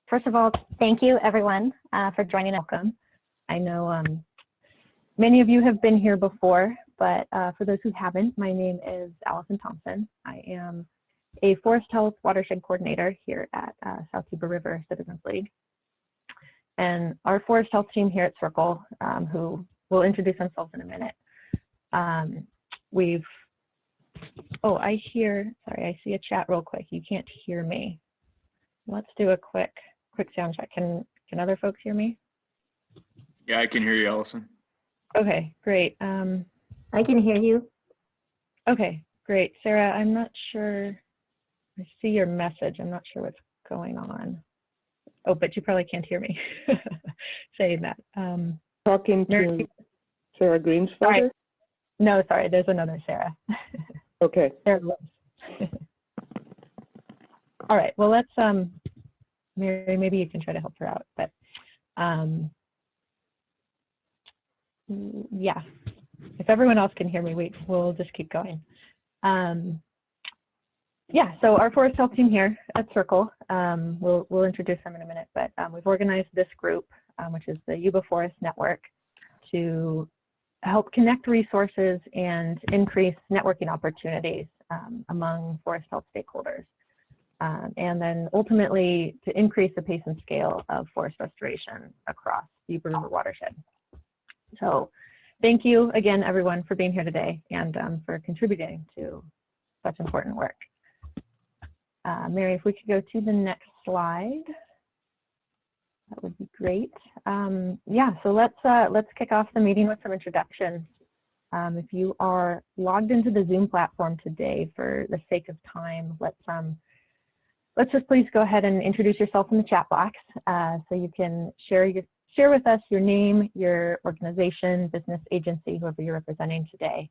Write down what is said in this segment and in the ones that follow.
First of all, thank you everyone for joining. Welcome. I know many of you have been here before, but for those who haven't, my name is Allison Thompson. I am a Forest Health Watershed Coordinator here at South Yuba River Citizens League. And our Forest Health team here at Circle, who will introduce themselves in a minute. I see a chat real quick. You can't hear me. Let's do a quick sound check. Can other folks hear me? Yeah, I can hear you, Allison. Okay, great. I can hear you. Okay, great. Sarah, I'm not sure. I see your message. I'm not sure what's going on. Oh, but you probably can't hear me saying that. Talking to Sarah Greensfather? Right. No, sorry, there's another Sarah. Okay. There it was. All right, well, let's, Mary, maybe you can try to help her out, but yeah, if everyone else can hear me, we'll just keep going. Yeah, so our Forest Health team here at Circle, we'll introduce them in a minute, but we've organized this group, which is the Yuba Forest Network, to help connect resources and increase networking opportunities among Forest Health stakeholders. And then ultimately to increase the pace and scale of forest restoration across the Yuba River watershed. So thank you again, everyone, for being here today and for contributing to such important work. Mary, if we could go to the next slide, that would be great. Yeah, so let's kick off the meeting with some introductions. If you are logged into the Zoom platform today, for the sake of time, let's just please go ahead and introduce yourself in the chat box, so you can share with us your name, your organization, business, agency, whoever you're representing today,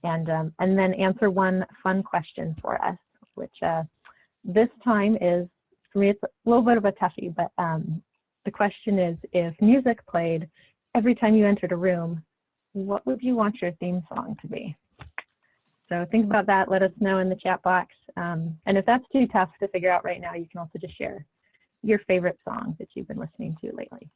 and then answer one fun question for us, which this time is, for me, it's a little bit of a toughie, but the question is, if music played every time you entered a room, what would you want your theme song to be? So think about that, let us know in the chat box. And if that's too tough to figure out right now, you can also just share your favorite song that you've been listening to lately.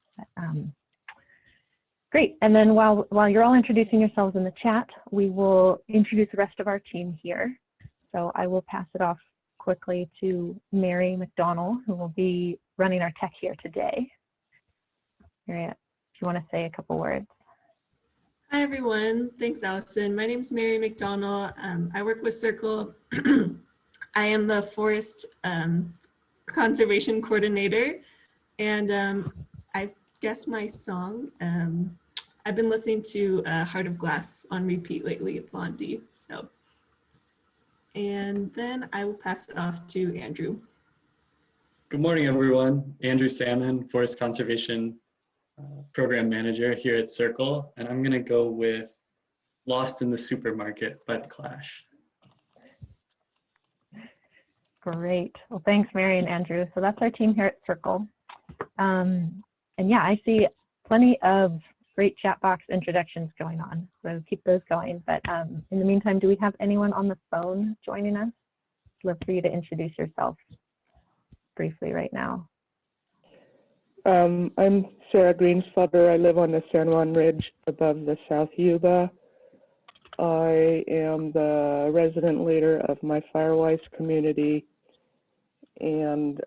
Great, and then while you're all introducing yourselves in the chat, we will introduce the rest of our team here. So I will pass it off quickly to Mary McDonald, who will be running our tech here today. Mary, if you want to say a couple words. Hi, everyone. Thanks, Allison. My name is Mary McDonald. I work with Circle. I am the Forest Conservation Coordinator. And I guess my song, I've been listening to Heart of Glass on repeat lately, Blondie. And then I will pass it off to Andrew. Good morning, everyone. Andrew Salmon, Forest Conservation Program Manager here at Circle, and I'm gonna go with Lost in the Supermarket by The Clash. Great, well, thanks, Mary and Andrew. So that's our team here at Circle. And yeah, I see plenty of great chat box introductions going on, so keep those going. But in the meantime, do we have anyone on the phone joining us? I'd love for you to introduce yourself briefly right now. I'm Sarah Greensfather. I live on the San Juan Ridge above the South Yuba. I am the resident leader of my Firewise community, and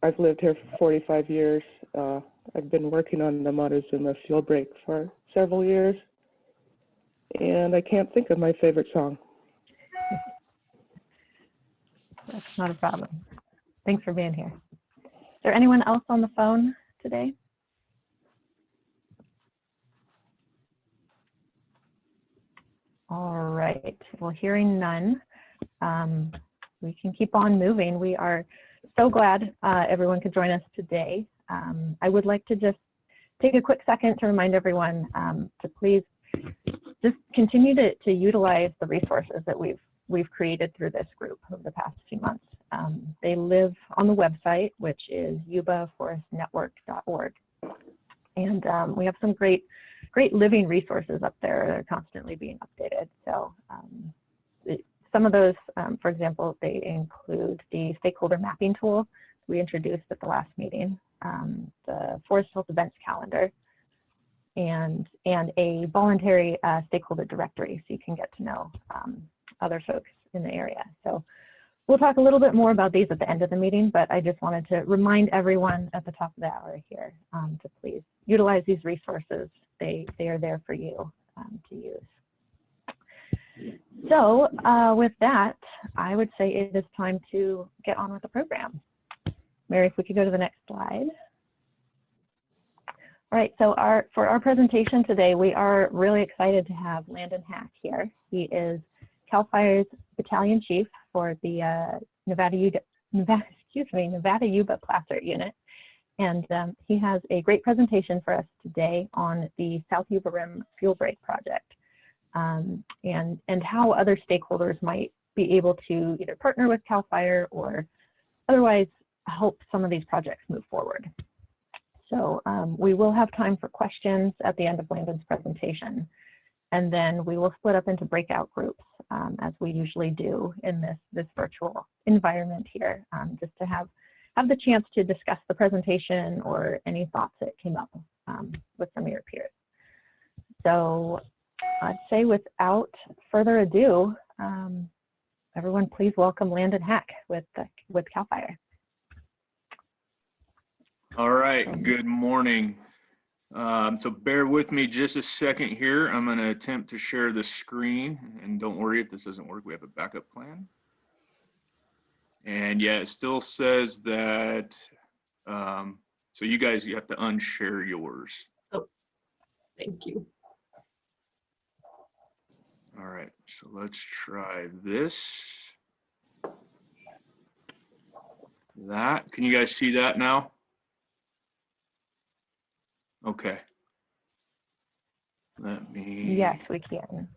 I've lived here for 45 years. I've been working on the Montezuma fuel break for several years, and I can't think of my favorite song. That's not a problem. Thanks for being here. Is there anyone else on the phone today? All right, well, hearing none, we can keep on moving. We are so glad everyone could join us today. I would like to just take a quick second to remind everyone to please just continue to utilize the resources that we've created through this group over the past few months. They live on the website, which is yubaforestnetwork.org. And we have some great living resources up there that are constantly being updated. So some of those, for example, they include the stakeholder mapping tool we introduced at the last meeting, the Forest Health events calendar, and a voluntary stakeholder directory, so you can get to know other folks in the area. So we'll talk a little bit more about these at the end of the meeting, but I just wanted to remind everyone at the top of the hour here to please utilize these resources. They are there for you to use. So with that, I would say it is time to get on with the program. Mary, if we could go to the next slide. All right, so for our presentation today, we are really excited to have Landon Hack here. He is CAL FIRE's battalion chief for the Nevada Yuba Placer unit. And he has a great presentation for us today on the South Yuba Rim Fuel Break project and how other stakeholders might be able to either partner with CAL FIRE or otherwise help some of these projects move forward. So we will have time for questions at the end of Landon's presentation, and then we will split up into breakout groups as we usually do in this virtual environment here, just to have the chance to discuss the presentation or any thoughts that came up with some of your peers. So I'd say without further ado, everyone please welcome Landon Hack with CAL FIRE. All right, good morning. So bear with me just a second here. I'm going to attempt to share the screen, and don't worry if this doesn't work, we have a backup plan. And yeah, it still says that, so you guys, you have to unshare yours. Oh, thank you. All right, so let's try this. Can you guys see that now? Okay. Let me. Yes, we can.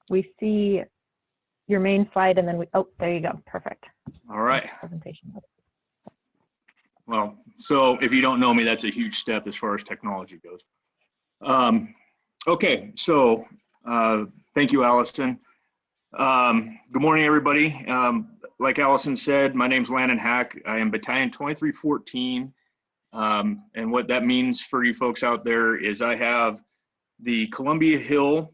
We see your main slide, and then oh, there you go. Perfect. All right. Presentation. Well, so if you don't know me, that's a huge step as far as technology goes. Okay, so thank you, Allison. Good morning, everybody. Like Allison said, my name's Landon Hack. I am Battalion 2314. And what that means for you folks out there is I have the Columbia Hill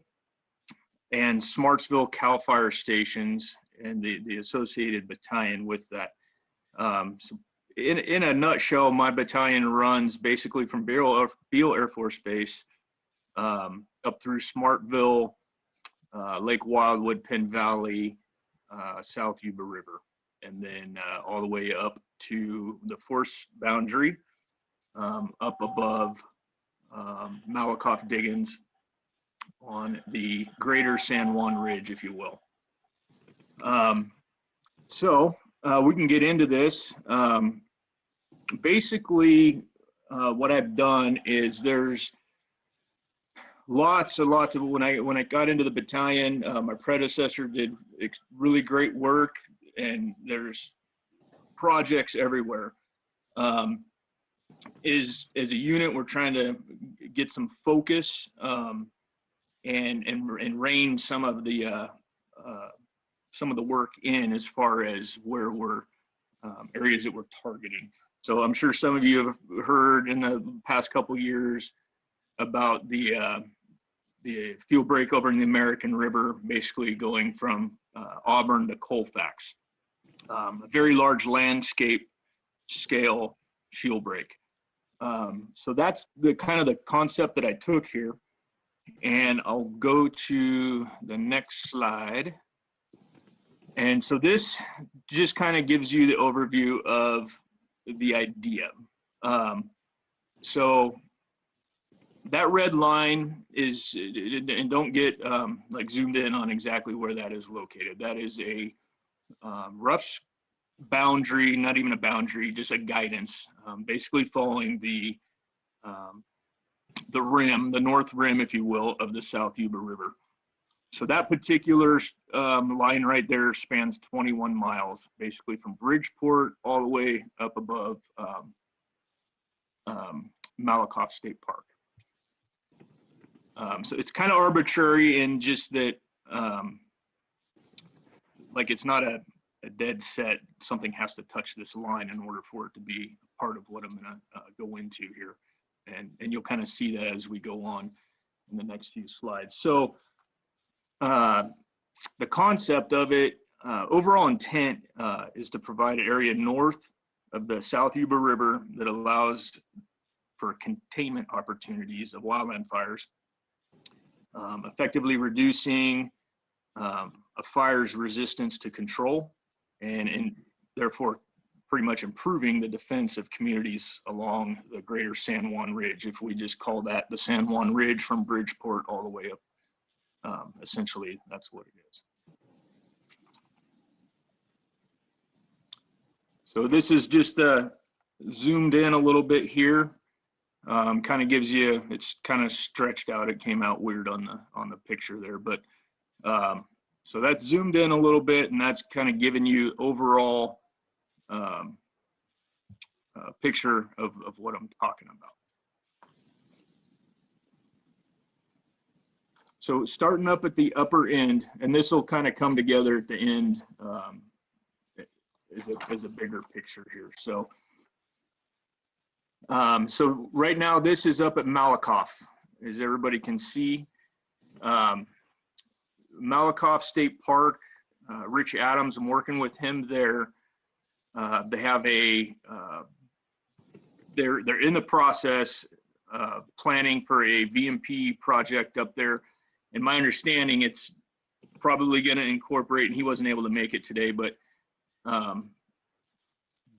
and Smartsville CAL FIRE stations and the associated battalion with that. So in a nutshell, my battalion runs basically from Beale Air Force Base up through Smartville, Lake Wildwood, Penn Valley, South Yuba River, and then all the way up to the force boundary, up above Malakoff Diggins on the greater San Juan Ridge, if you will. So we can get into this. Basically, what I've done is there's lots of when I got into the battalion, my predecessor did really great work, and there's projects everywhere. As a unit, we're trying to get some focus and rein some of the work in as far as where we're areas that we're targeting. So I'm sure some of you have heard in the past couple of years about the fuel break over in the American River, basically going from Auburn to Colfax. A very large landscape scale fuel break. So that's the kind of the concept that I took here, and I'll go to the next slide. And so this just kind of gives you the overview of the idea. So that red line is, and don't get like zoomed in on exactly where that is located. That is a rough boundary, not even a boundary, just a guidance, basically following the rim, the north rim, if you will, of the South Yuba River. So that particular line right there spans 21 miles, basically from Bridgeport all the way up above Malakoff State Park. So it's kind of arbitrary in just that like it's not a dead set, something has to touch this line in order for it to be part of what I'm gonna go into here. And you'll kind of see that as we go on in the next few slides. So the concept of it, overall intent is to provide an area north of the South Yuba River that allows for containment opportunities of wildland fires, effectively reducing a fire's resistance to control, and therefore pretty much improving the defense of communities along the greater San Juan Ridge, if we just call that the San Juan Ridge from Bridgeport all the way up. Essentially, that's what it is. So this is just zoomed in a little bit here. Kind of gives you, it's kind of stretched out. It came out weird on the picture there, but so that's zoomed in a little bit, and that's kind of giving you overall picture of what I'm talking about. So starting up at the upper end, and this will kind of come together at the end as a bigger picture here. So so right now this is up at Malakoff, as everybody can see. Malakoff State Park, Rich Adams, I'm working with him there. They have they're in the process planning for a VMP project up there. And my understanding, it's probably going to incorporate, and he wasn't able to make it today, but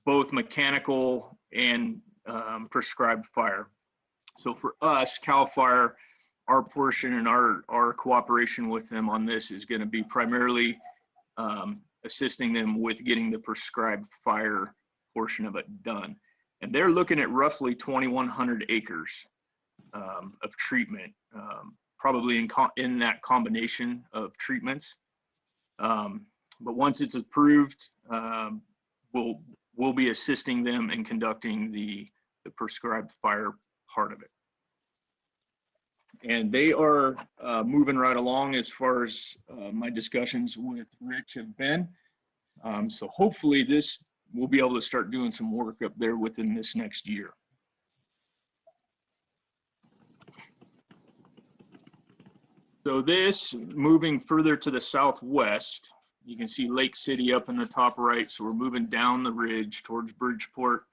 both mechanical and prescribed fire. So for us, CAL FIRE, our portion and our cooperation with them on this is going to be primarily assisting them with getting the prescribed fire portion of it done. And they're looking at roughly 2,100 acres of treatment, probably in that combination of treatments. But once it's approved, we'll be assisting them in conducting the prescribed fire part of it. And they are moving right along as far as my discussions with Rich have been. So hopefully we'll be able to start doing some work up there within this next year. So this, moving further to the southwest, you can see Lake City up in the top right. So we're moving down the ridge towards Bridgeport.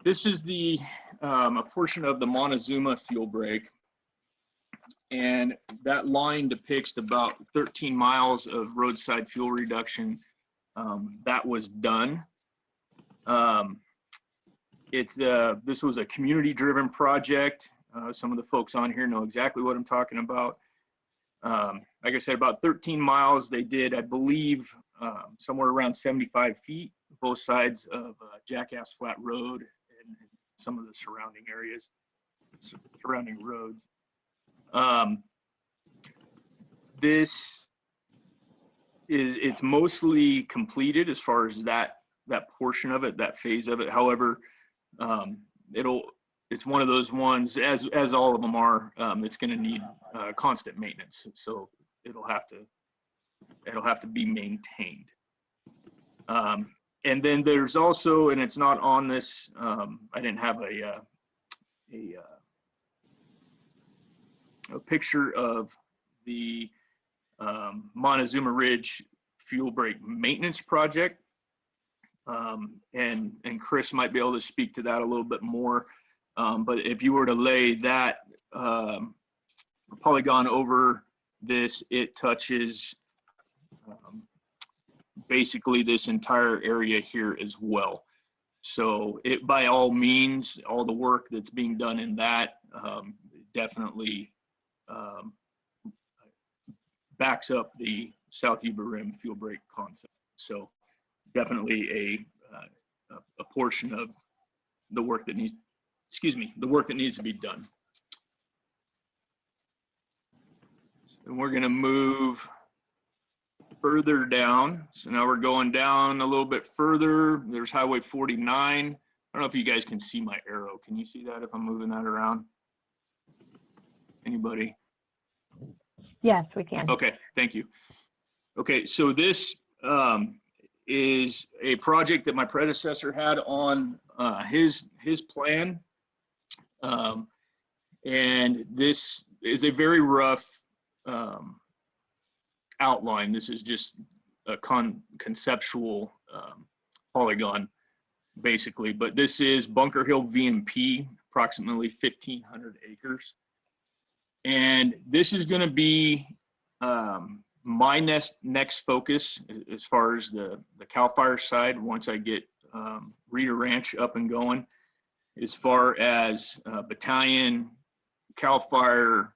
This is a portion of the Montezuma fuel break. And that line depicts about 13 miles of roadside fuel reduction that was done. This was a community-driven project. Some of the folks on here know exactly what I'm talking about. Like I said, about 13 miles. They did, I believe, somewhere around 75 feet, both sides of Jackass Flat Road and some of the surrounding areas, surrounding roads. It's mostly completed as far as that portion of it, that phase of it. However, it's one of those ones, as all of them are, it's going to need constant maintenance. So it'll have to be maintained. And then there's also, and it's not on this, I didn't have a picture of the Montezuma Ridge fuel break maintenance project. And Chris might be able to speak to that a little bit more. But if you were to lay that polygon over this, it touches basically this entire area here as well. So it, by all means, all the work that's being done in that definitely backs up the South Yuba Rim fuel break concept. So definitely a portion of the work that needs, to be done. And we're going to move further down. So now we're going down a little bit further. There's Highway 49. I don't know if you guys can see my arrow. Can you see that if I'm moving that around? Anybody? Yes, we can. Okay, thank you. Okay, so this is a project that my predecessor had on his plan. And this is a very rough outline. This is just a conceptual polygon, basically. But this is Bunker Hill VMP, approximately 1,500 acres. And this is going to be my next focus as far as the CAL FIRE side, once I get Reader Ranch up and going, as far as battalion CAL FIRE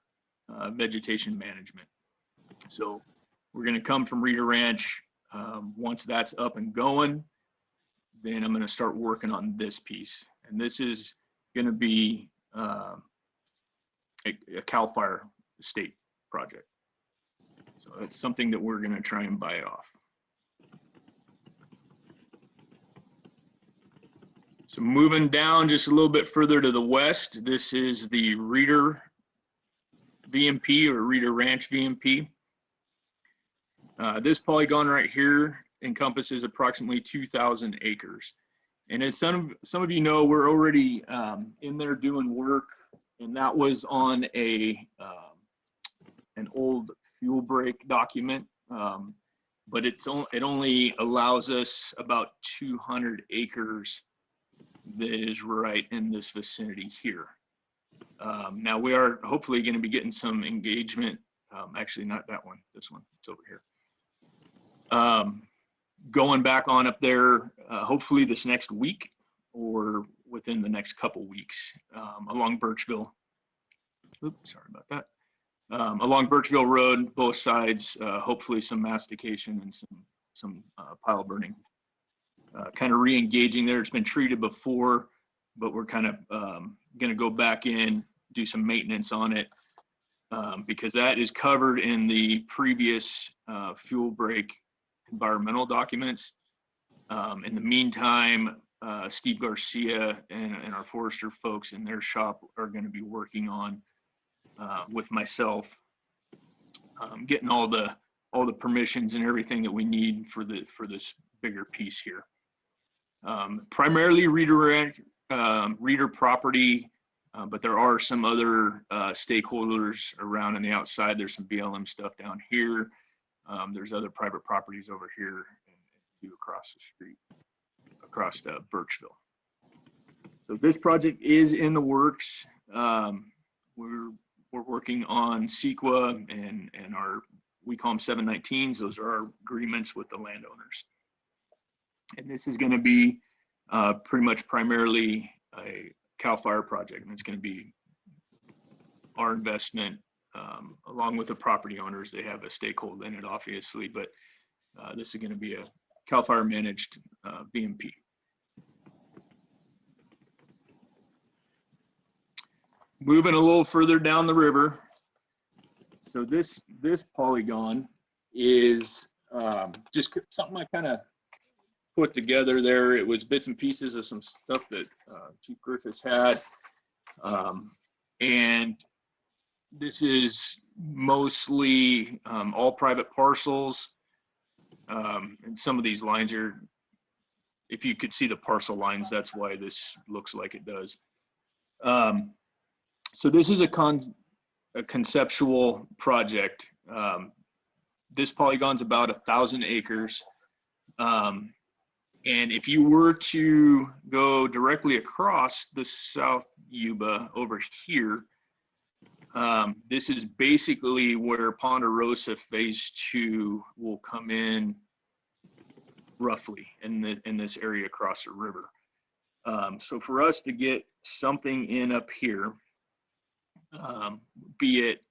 vegetation management. So we're going to come from Reader Ranch. Once that's up and going, then I'm going to start working on this piece. And this is going to be a CAL FIRE state project. So that's something that we're going to try and buy off. So moving down just a little bit further to the west, this is the Reader VMP or Reader Ranch VMP. This polygon right here encompasses approximately 2,000 acres. And as some of you know, we're already in there doing work, and that was on an old fuel break document, but it only allows us about 200 acres that is right in this vicinity here. Now we are hopefully going to be getting some engagement. Actually, not that one, this one, it's over here. Going back on up there, hopefully this next week or within the next couple weeks, along Birchville. Oops, sorry about that. Along Birchville Road, both sides, hopefully some mastication and some pile burning. Kind of re-engaging there. It's been treated before, but we're kind of going to go back in, do some maintenance on it, because that is covered in the previous fuel break environmental documents. In the meantime, Steve Garcia and our forester folks in their shop are going to be working on with myself, getting all the permissions and everything that we need for this bigger piece here. Primarily Reader property, but there are some other stakeholders around on the outside. There's some BLM stuff down here. There's other private properties over here and two across the street, across Birchville. So this project is in the works. We're working on CEQA and we call them 719s. Those are our agreements with the landowners. And this is going to be pretty much primarily a CAL FIRE project, and it's going to be our investment along with the property owners. They have a stakeholder in it, obviously, but this is going to be a CAL FIRE managed VMP. Moving a little further down the river. So this polygon is just something I kind of put together there. It was bits and pieces of some stuff that Chief Griffiths had. And this is mostly all private parcels. And some of these lines are, if you could see the parcel lines, that's why this looks like it does. So this is a conceptual project. This polygon's about 1,000 acres. And if you were to go directly across the South Yuba over here, this is basically where Ponderosa Phase 2 will come in roughly in this area across the river. So for us to get something in up here, be it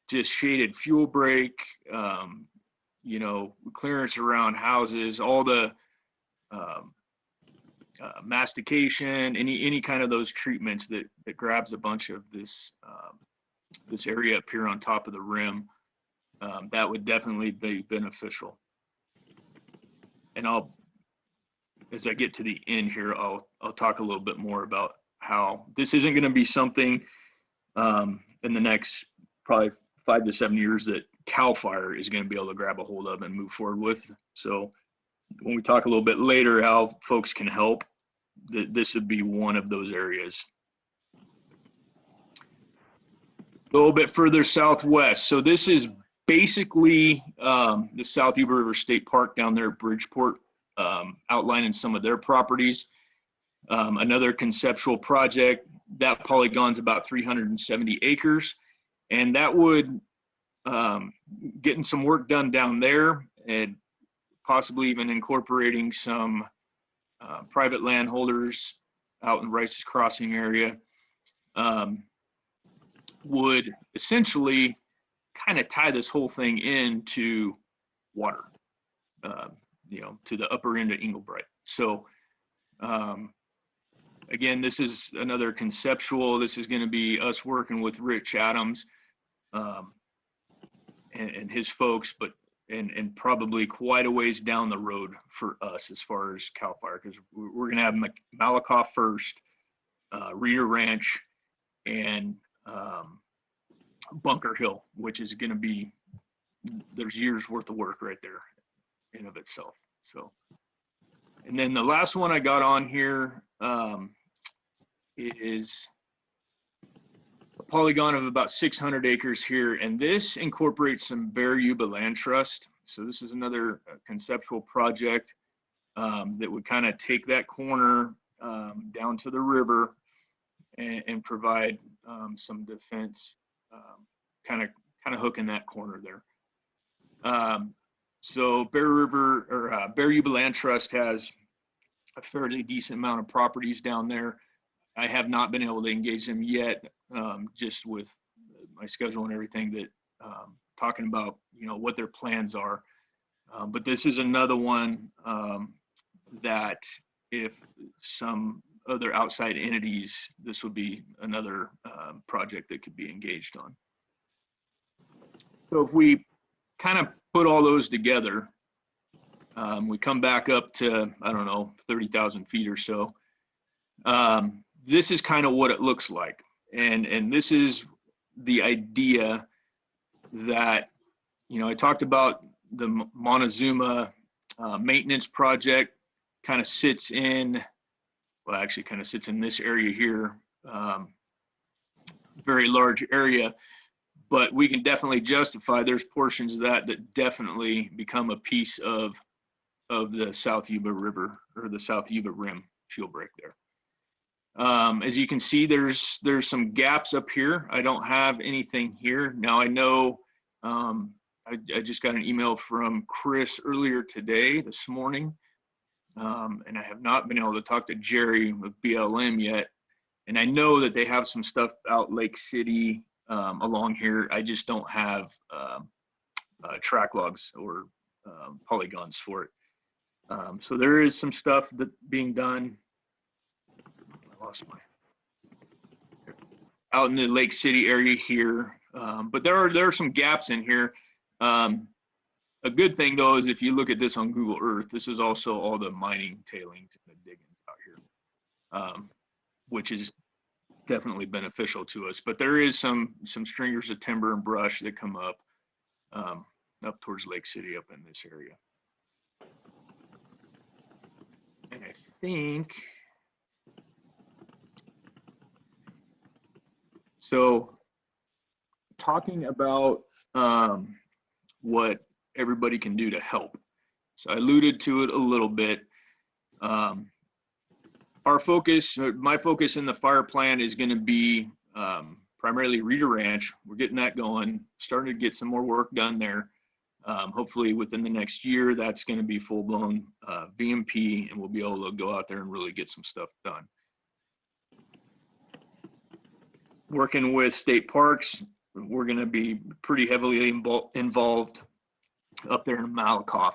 just shaded fuel break, you know, clearance around houses, all the mastication, any kind of those treatments that grabs a bunch of this area up here on top of the rim, that would definitely be beneficial. And as I get to the end here, I'll talk a little bit more about how this isn't going to be something in the next probably 5 to 7 years that CAL FIRE is going to be able to grab a hold of and move forward with. So when we talk a little bit later how folks can help, this would be one of those areas. A little bit further southwest. So this is basically the South Yuba River State Park down there at Bridgeport, outlining some of their properties. Another conceptual project, that polygon's about 370 acres, and that would getting some work done down there and possibly even incorporating some private landholders out in Rice's Crossing area would essentially kind of tie this whole thing into water, you know, to the upper end of Englebright. So again, this is another conceptual. This is going to be us working with Rich Adams and his folks, but and probably quite a ways down the road for us as far as CAL FIRE, because we're going to have Malakoff first, Reeder Ranch, and Bunker Hill, which is going to be, there's years worth of work right there in of itself. So, and then the last one I got on here is a polygon of about 600 acres here, and this incorporates some Bear Yuba Land Trust. So this is another conceptual project that would kind of take that corner down to the river and provide some defense, kind of hooking that corner there. So Bear Yuba Land Trust has a fairly decent amount of properties down there. I have not been able to engage them yet, just with my schedule and everything, that talking about, you know, what their plans are. But this is another one that if some other outside entities, this would be another project that could be engaged on. So if we kind of put all those together, we come back up to, I don't know, 30,000 feet or so. This is kind of what it looks like. And this is the idea that, you know, I talked about the Montezuma maintenance project kind of sits in, well, actually kind of sits in this area here, very large area, but we can definitely justify there's portions of that that definitely become a piece of the South Yuba River, or the South Yuba Rim fuel break there. As you can see, there's some gaps up here. I don't have anything here. Now I know, I just got an email from Chris earlier today, this morning, and I have not been able to talk to Jerry with BLM yet. And I know that they have some stuff out Lake City along here. I just don't have track logs or polygons for it. So there is some stuff that being done. I lost my, out in the Lake City area here, but there are some gaps in here. A good thing though is if you look at this on Google Earth, this is also all the mining tailings and the diggings out here, which is definitely beneficial to us. But there is some stringers of timber and brush that come up towards Lake City up in this area. And I think, so talking about what everybody can do to help. So I alluded to it a little bit. Our focus, my focus in the fire plan is going to be primarily Reeder Ranch. We're getting that going, starting to get some more work done there. Hopefully within the next year, that's going to be full-blown VMP, and we'll be able to go out there and really get some stuff done. Working with state parks, we're going to be pretty heavily involved up there in Malakoff.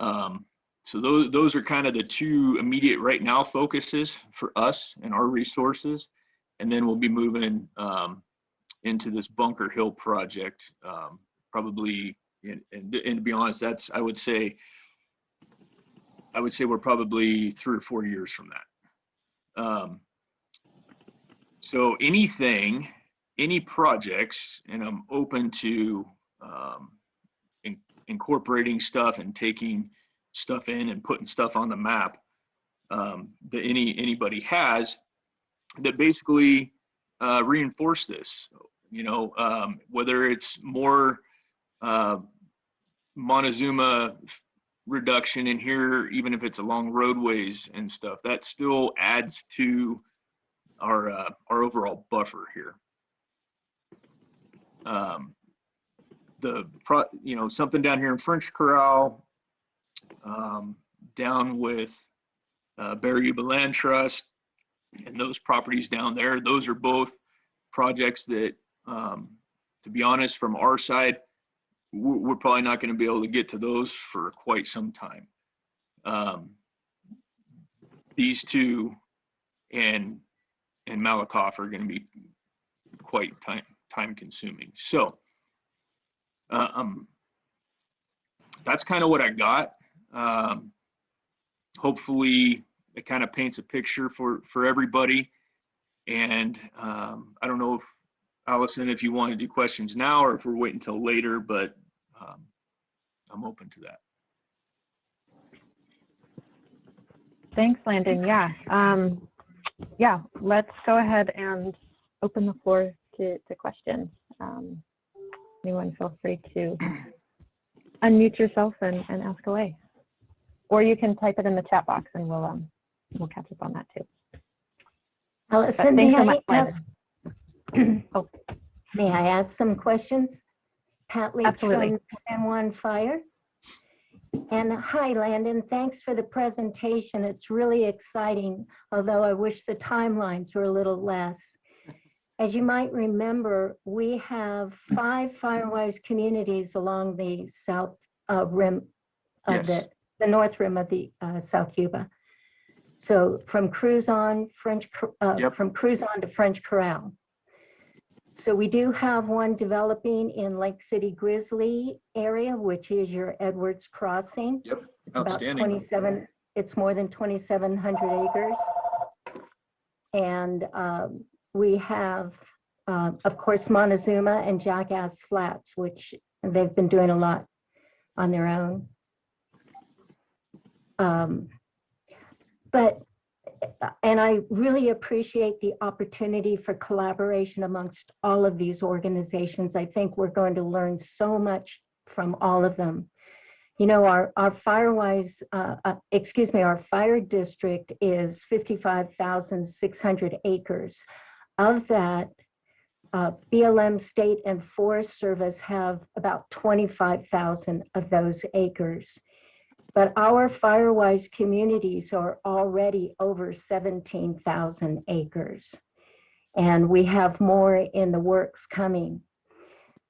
So those are kind of the two immediate right now focuses for us and our resources. And then we'll be moving into this Bunker Hill project, probably, and to be honest, that's, I would say we're probably 3 or 4 years from that. So any projects, and I'm open to incorporating stuff and taking stuff in and putting stuff on the map that anybody has that basically reinforce this. You know, whether it's more Montezuma reduction in here, even if it's along roadways and stuff, that still adds to our overall buffer here. You know, something down here in French Corral, down with Bear Yuba Land Trust and those properties down there, those are both projects that, to be honest, from our side, we're probably not going to be able to get to those for quite some time. These two and Malakoff are going to be quite time consuming. So that's kind of what I got. Hopefully it kind of paints a picture for everybody. And I don't know if Allison, if you want to do questions now or if we're waiting until later, but I'm open to that. Thanks, Landon. Yeah. Yeah, let's go ahead and open the floor to questions. Anyone feel free to unmute yourself and ask away. Or you can type it in the chat box and we'll catch up on that too. Allison, Thanks may so much, I ask, Oh, may I ask some questions? Pat Leach Absolutely. from San Juan Fire. And hi, Landon. Thanks for the presentation. It's really exciting, although I wish the timelines were a little less. As you might remember, we have 5 Firewise communities along the south rim of Yes. the north rim of the South Yuba. So from Cruzon from Cruzon to French Corral. So we do have one developing in Lake City Grizzly area, which is your Edwards Crossing. Yep. It's about Outstanding. 27. It's more than 2,700 acres. And we have, of course, Montezuma and Jackass Flats, which they've been doing a lot on their own. And I really appreciate the opportunity for collaboration amongst all of these organizations. I think we're going to learn so much from all of them. You know, our Firewise, our fire district is 55,600 acres. Of that, BLM State and Forest Service have about 25,000 of those acres. But our Firewise communities are already over 17,000 acres. And we have more in the works coming.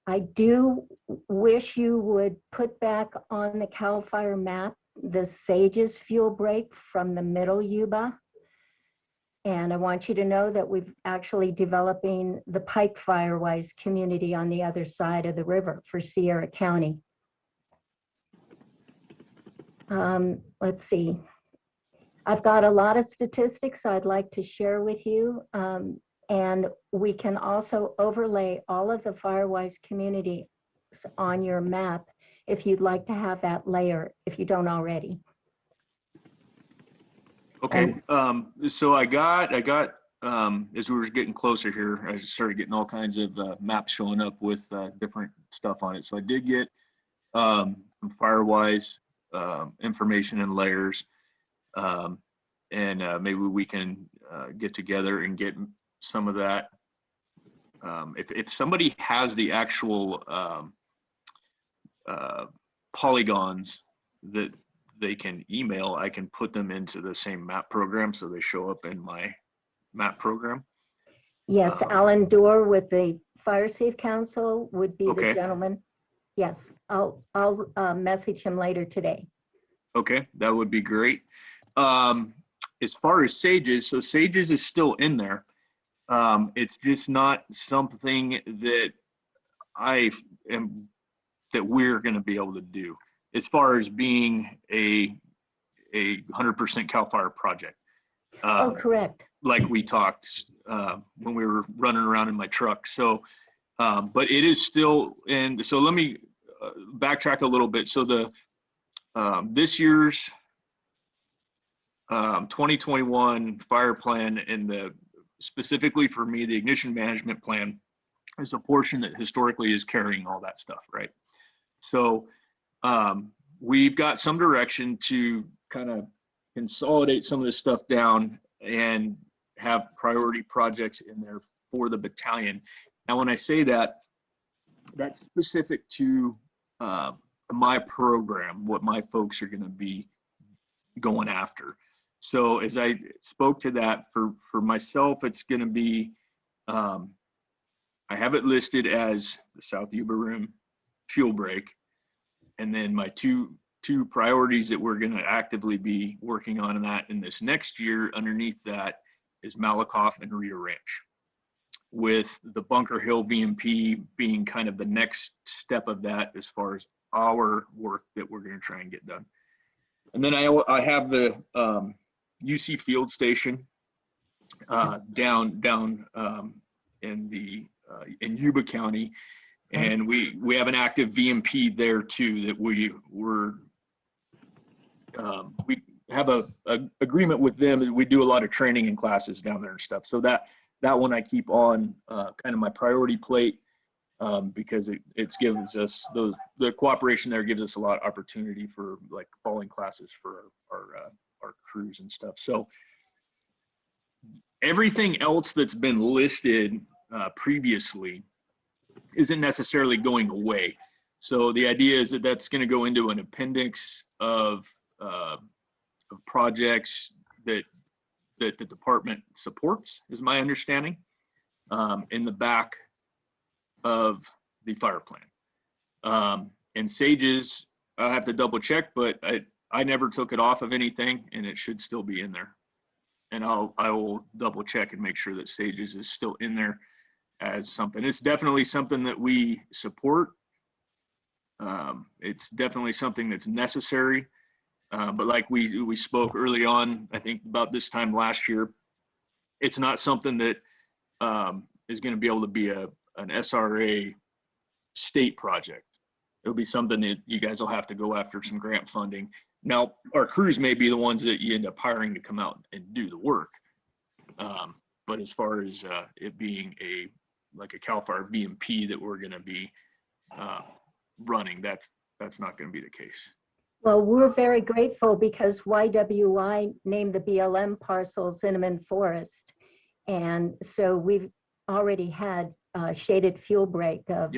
I do wish you would put back on the CAL FIRE map the Sages fuel break from the middle Yuba. And I want you to know that we're actually developing the Pike Firewise community on the other side of the river for Sierra County. Let's see. I've got a lot of statistics I'd like to share with you. And we can also overlay all of the Firewise communities on your map if you'd like to have that layer, if you don't already. Okay. So I got as we were getting closer here, I started getting all kinds of maps showing up with different stuff on it. So I did get some Firewise information and layers, and maybe we can get together and get some of that. If somebody has the actual polygons that they can email, I can put them into the same map program so they show up in my map program. Yes, Alan Dorr with the Fire Safe Council would be Okay. the gentleman. Yes, I'll message him later today. Okay, that would be great. As far as Sages, so Sages is still in there. It's just not something that we're going to be able to do as far as being a 100% CAL FIRE project. Oh, correct. Like we talked when we were running around in my truck. So But it is still, and so let me backtrack a little bit. So this year's 2021 fire plan, and specifically for me, the ignition management plan is a portion that historically is carrying all that stuff, right? So we've got some direction to kind of consolidate some of this stuff down and have priority projects in there for the battalion. Now, when I say that, that's specific to my program, what my folks are going to be going after. So as I spoke to that, for myself, it's going to be, I have it listed as the South Yuba Rim fuel break, and then my two priorities that we're going to actively be working on in this next year underneath that is Malakoff and Rita Ranch, with the Bunker Hill VMP being kind of the next step of that as far as our work that we're going to try and get done. And then I have the UC Field Station down in Yuba County, and we have an active VMP there too that we have a agreement with them. We do a lot of training and classes down there and stuff. So that one I keep on kind of my priority plate, because it gives us the cooperation there gives us a lot of opportunity for like following classes for our crews and stuff. So everything else that's been listed previously isn't necessarily going away. So the idea is that that's going to go into an appendix of projects that the department supports, is my understanding, in the back of the fire plan. And SAGE's, I have to double check, but I never took it off of anything, and it should still be in there. And I will double check and make sure that SAGE's is still in there as something. It's definitely something that we support. It's definitely something that's necessary. But like we spoke early on, I think about this time last year, it's not something that is going to be able to be an SRA state project. It'll be something that you guys will have to go after some grant funding. Now, our crews may be the ones that you end up hiring to come out and do the work. But as far as it being like a CAL FIRE VMP that we're going to be running, that's not going to be the case. Well, we're very grateful because YWI named the BLM parcel Cinnamon Forest. And so we've already had a shaded fuel break of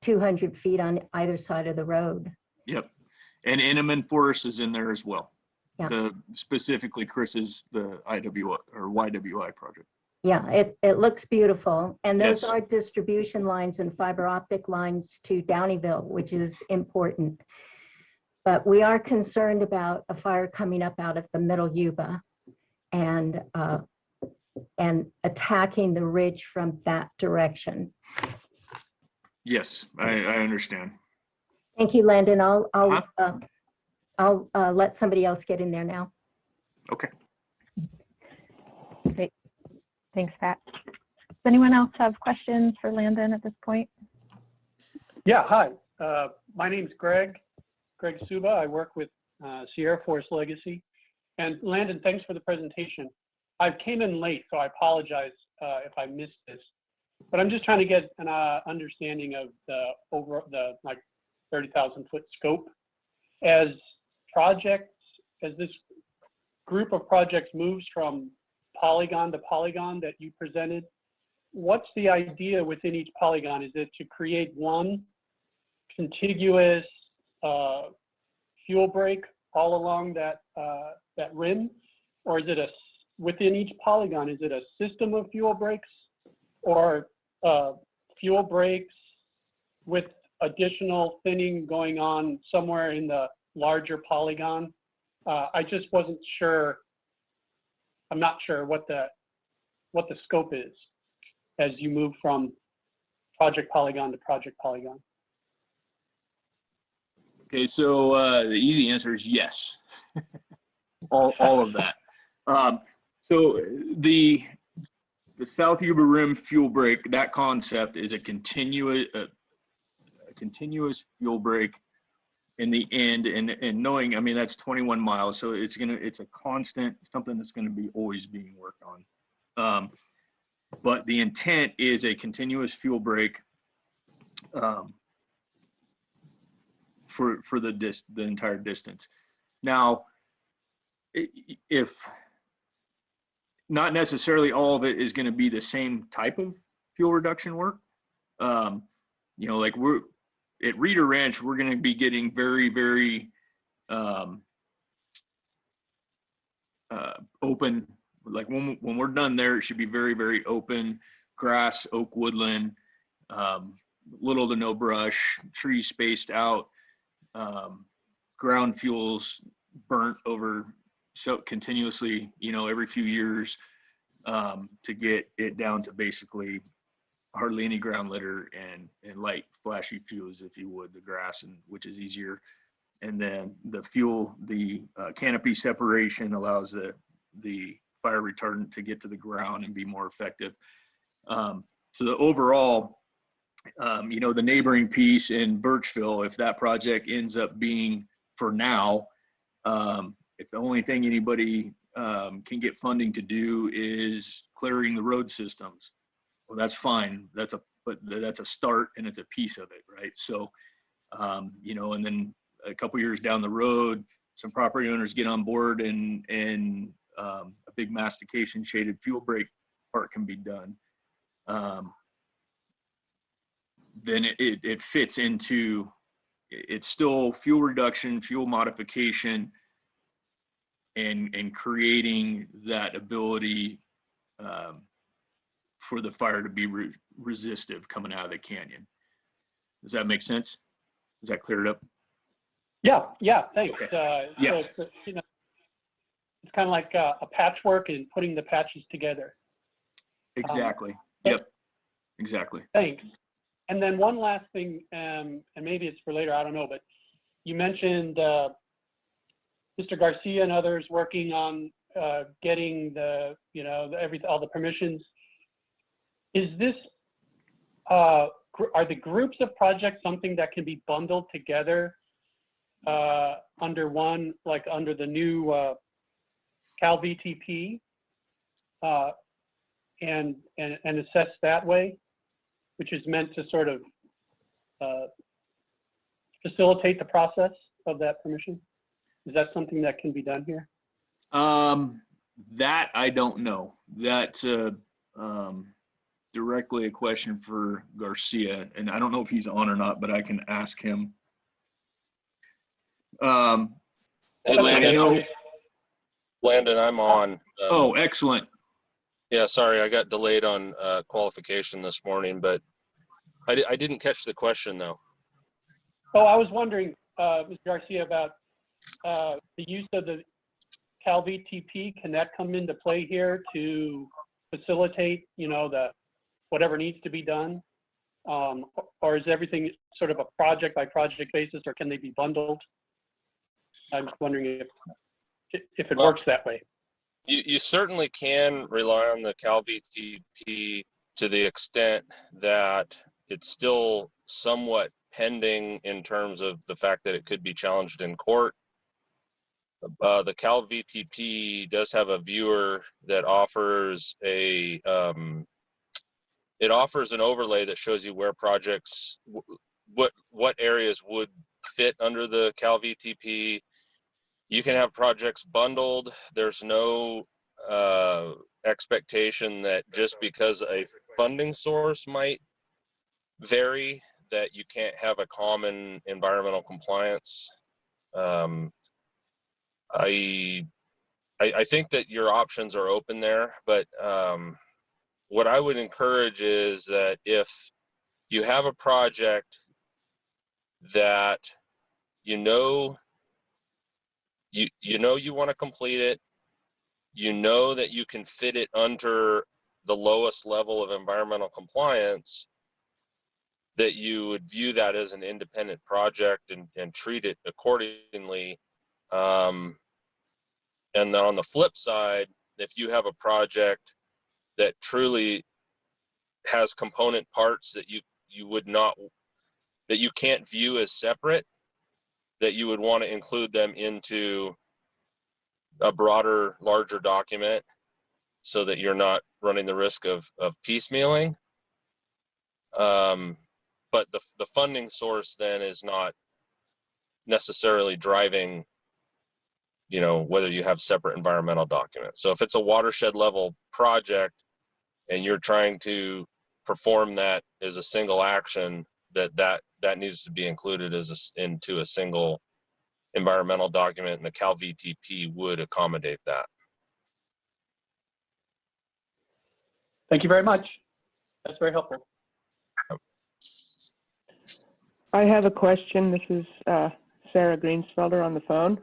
200 feet on either side of the road. Yep. And Cinnamon Forest is in there as well. Yeah. Specifically Chris's, the YWI project. Yeah, it looks beautiful. And those Yes. are distribution lines and fiber optic lines to Downeyville, which is important. But we are concerned about a fire coming up out of the middle Yuba and attacking the ridge from that direction. Yes, I understand. Thank you, Landon. I'll let somebody else get in there now. Okay. Great. Thanks, Pat. Does anyone else have questions for Landon at this point? Yeah, hi. My name's Greg Suba. I work with Sierra Forest Legacy. And Landon, thanks for the presentation. I came in late, so I apologize if I missed this. But I'm just trying to get an understanding of the like 30,000 foot scope. As this group of projects moves from polygon to polygon that you presented, what's the idea within each polygon? Is it to create one contiguous fuel break all along that rim, or is it within each polygon? Is it a system of fuel breaks, or fuel breaks with additional thinning going on somewhere in the larger polygon? I just wasn't sure. I'm not sure what the scope is as you move from project polygon to project polygon. Okay, so the easy answer is yes. all of that. So the South Yuba Rim fuel break, that concept is a continuous fuel break in the end, and knowing, I mean, that's 21 miles, so it's a constant, something that's gonna be always being worked on. But the intent is a continuous fuel break for the entire distance. Now, if not necessarily all of it is going to be the same type of fuel reduction work, you know, like we're at Reeder Ranch, we're going to be getting very, very open. Like when we're done there, it should be very, very open, grass, oak woodland, little to no brush, trees spaced out, ground fuels burnt over so continuously, you know, every few years, to get it down to basically hardly any ground litter and light flashy fuels, if you would, the grass, and which is easier. And then the fuel, the canopy separation allows the fire retardant to get to the ground and be more effective. So the overall, you know, the neighboring piece in Birchville, if that project ends up being, for now, if the only thing anybody can get funding to do is clearing the road systems, well, that's fine. But that's a start, and it's a piece of it, right? So, you know, and then a couple years down the road, some property owners get on board, and a big mastication shaded fuel break part can be done. Then it fits into, it's still fuel reduction, fuel modification, and creating that ability for the fire to be resistive coming out of the canyon. Does that make sense? Does that clear it up? Yeah, thanks. Okay. Yeah. So it's, you know, it's kind of like a patchwork and putting the patches together. Exactly. Yep. Exactly. Thanks. And then one last thing, and maybe it's for later, I don't know, but you mentioned Mr. Garcia and others working on getting the, you know, all the permissions. Is this, are the groups of projects something that can be bundled together under one, like under the new Cal VTP, and assessed that way, which is meant to sort of facilitate the process of that permission? Is that something that can be done here? That I don't know. That's directly a question for Garcia, and I don't know if he's on or not, but I can ask him. Hey, Landon, Landon, I'm on. Oh, excellent. Yeah, sorry, I got delayed on qualification this morning, but I didn't catch the question though. Oh, I was wondering, Mr. Garcia, about the use of the Cal VTP. Can that come into play here to facilitate, you know, whatever needs to be done? Or is everything sort of a project by project basis, or can they be bundled? I'm just wondering if it works that way. You certainly can rely on the Cal VTP to the extent that it's still somewhat pending in terms of the fact that it could be challenged in court. The Cal VTP does have a viewer that offers it offers an overlay that shows you where projects, what areas would fit under the Cal VTP. You can have projects bundled. There's no expectation that just because a funding source might vary, that you can't have a common environmental compliance. I think that your options are open there, but what I would encourage is that if you have a project that you know you want to complete it, you know that you can fit it under the lowest level of environmental compliance, that you would view that as an independent project and treat it accordingly. And then on the flip side, if you have a project that truly has component parts that you would not, that you can't view as separate, that you would want to include them into a broader, larger document so that you're not running the risk of piecemealing. But the funding source then is not necessarily driving, you know, whether you have separate environmental documents. So if it's a watershed level project and you're trying to perform that as a single action, that needs to be included into a single environmental document, and the Cal VTP would accommodate that. Thank you very much. That's very helpful. I have a question. This is Sarah Greensfelder on the phone.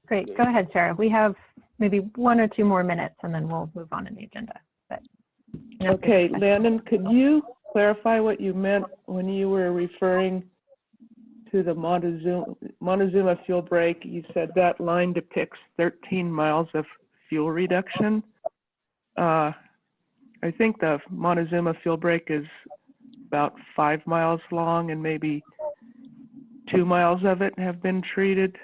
Great, go ahead, Sarah. We have maybe 1 or 2 more minutes and then we'll move on in the agenda. But, Okay, Landon, could you clarify what you meant when you were referring to the Montezuma fuel break? You said that line depicts 13 miles of fuel reduction. I think the Montezuma fuel break is about 5 miles long and maybe 2 miles of it have been treated.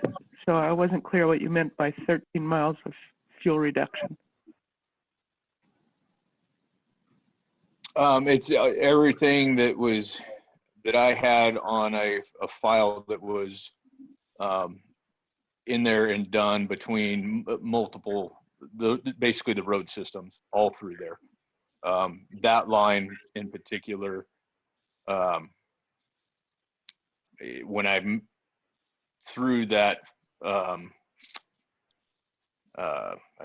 So I wasn't clear what you meant by 13 miles of fuel reduction. It's everything that I had on a file that was in there and done between multiple, basically the road systems all through there. That line in particular, when I threw that, I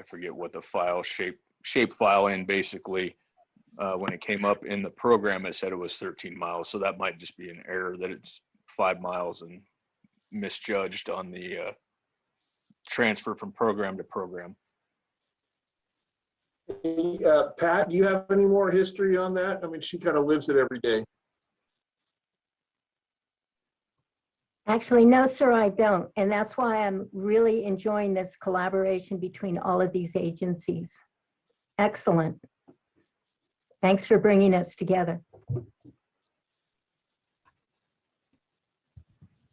forget what the file shape file in, basically, when it came up in the program, it said it was 13 miles. So that might just be an error that it's 5 miles and misjudged on the transfer from program to program. Pat, do you have any more history on that? I mean, she kind of lives it every day. Actually, no, sir, I don't. And that's why I'm really enjoying this collaboration between all of these agencies. Excellent. Thanks for bringing us together.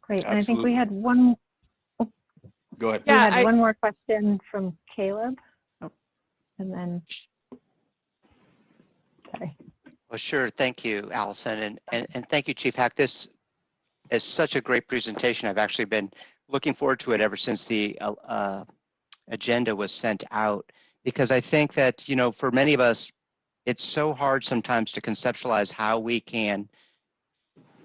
Great, and Absolutely. I think we had one. Go ahead. We had one more question from Caleb. Oh, and then, sorry. Well, sure. Thank you, Allison. And thank you, Chief Hack. This is such a great presentation. I've actually been looking forward to it ever since the agenda was sent out, because I think that, you know, for many of us, it's so hard sometimes to conceptualize how we can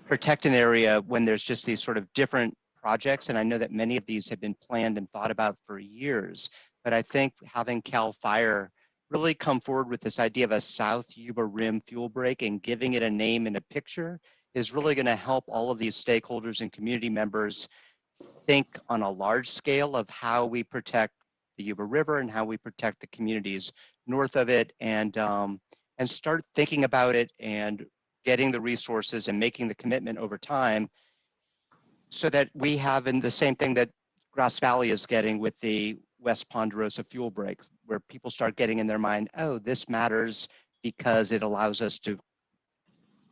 protect an area when there's just these sort of different projects. And I know that many of these have been planned and thought about for years, but I think having CAL FIRE really come forward with this idea of a South Yuba Rim fuel break and giving it a name and a picture is really going to help all of these stakeholders and community members think on a large scale of how we protect the Yuba River and how we protect the communities north of it, and start thinking about it and getting the resources and making the commitment over time, so that we have in the same thing that Grass Valley is getting with the West Ponderosa fuel break, where people start getting in their mind, oh, this matters because it allows us to,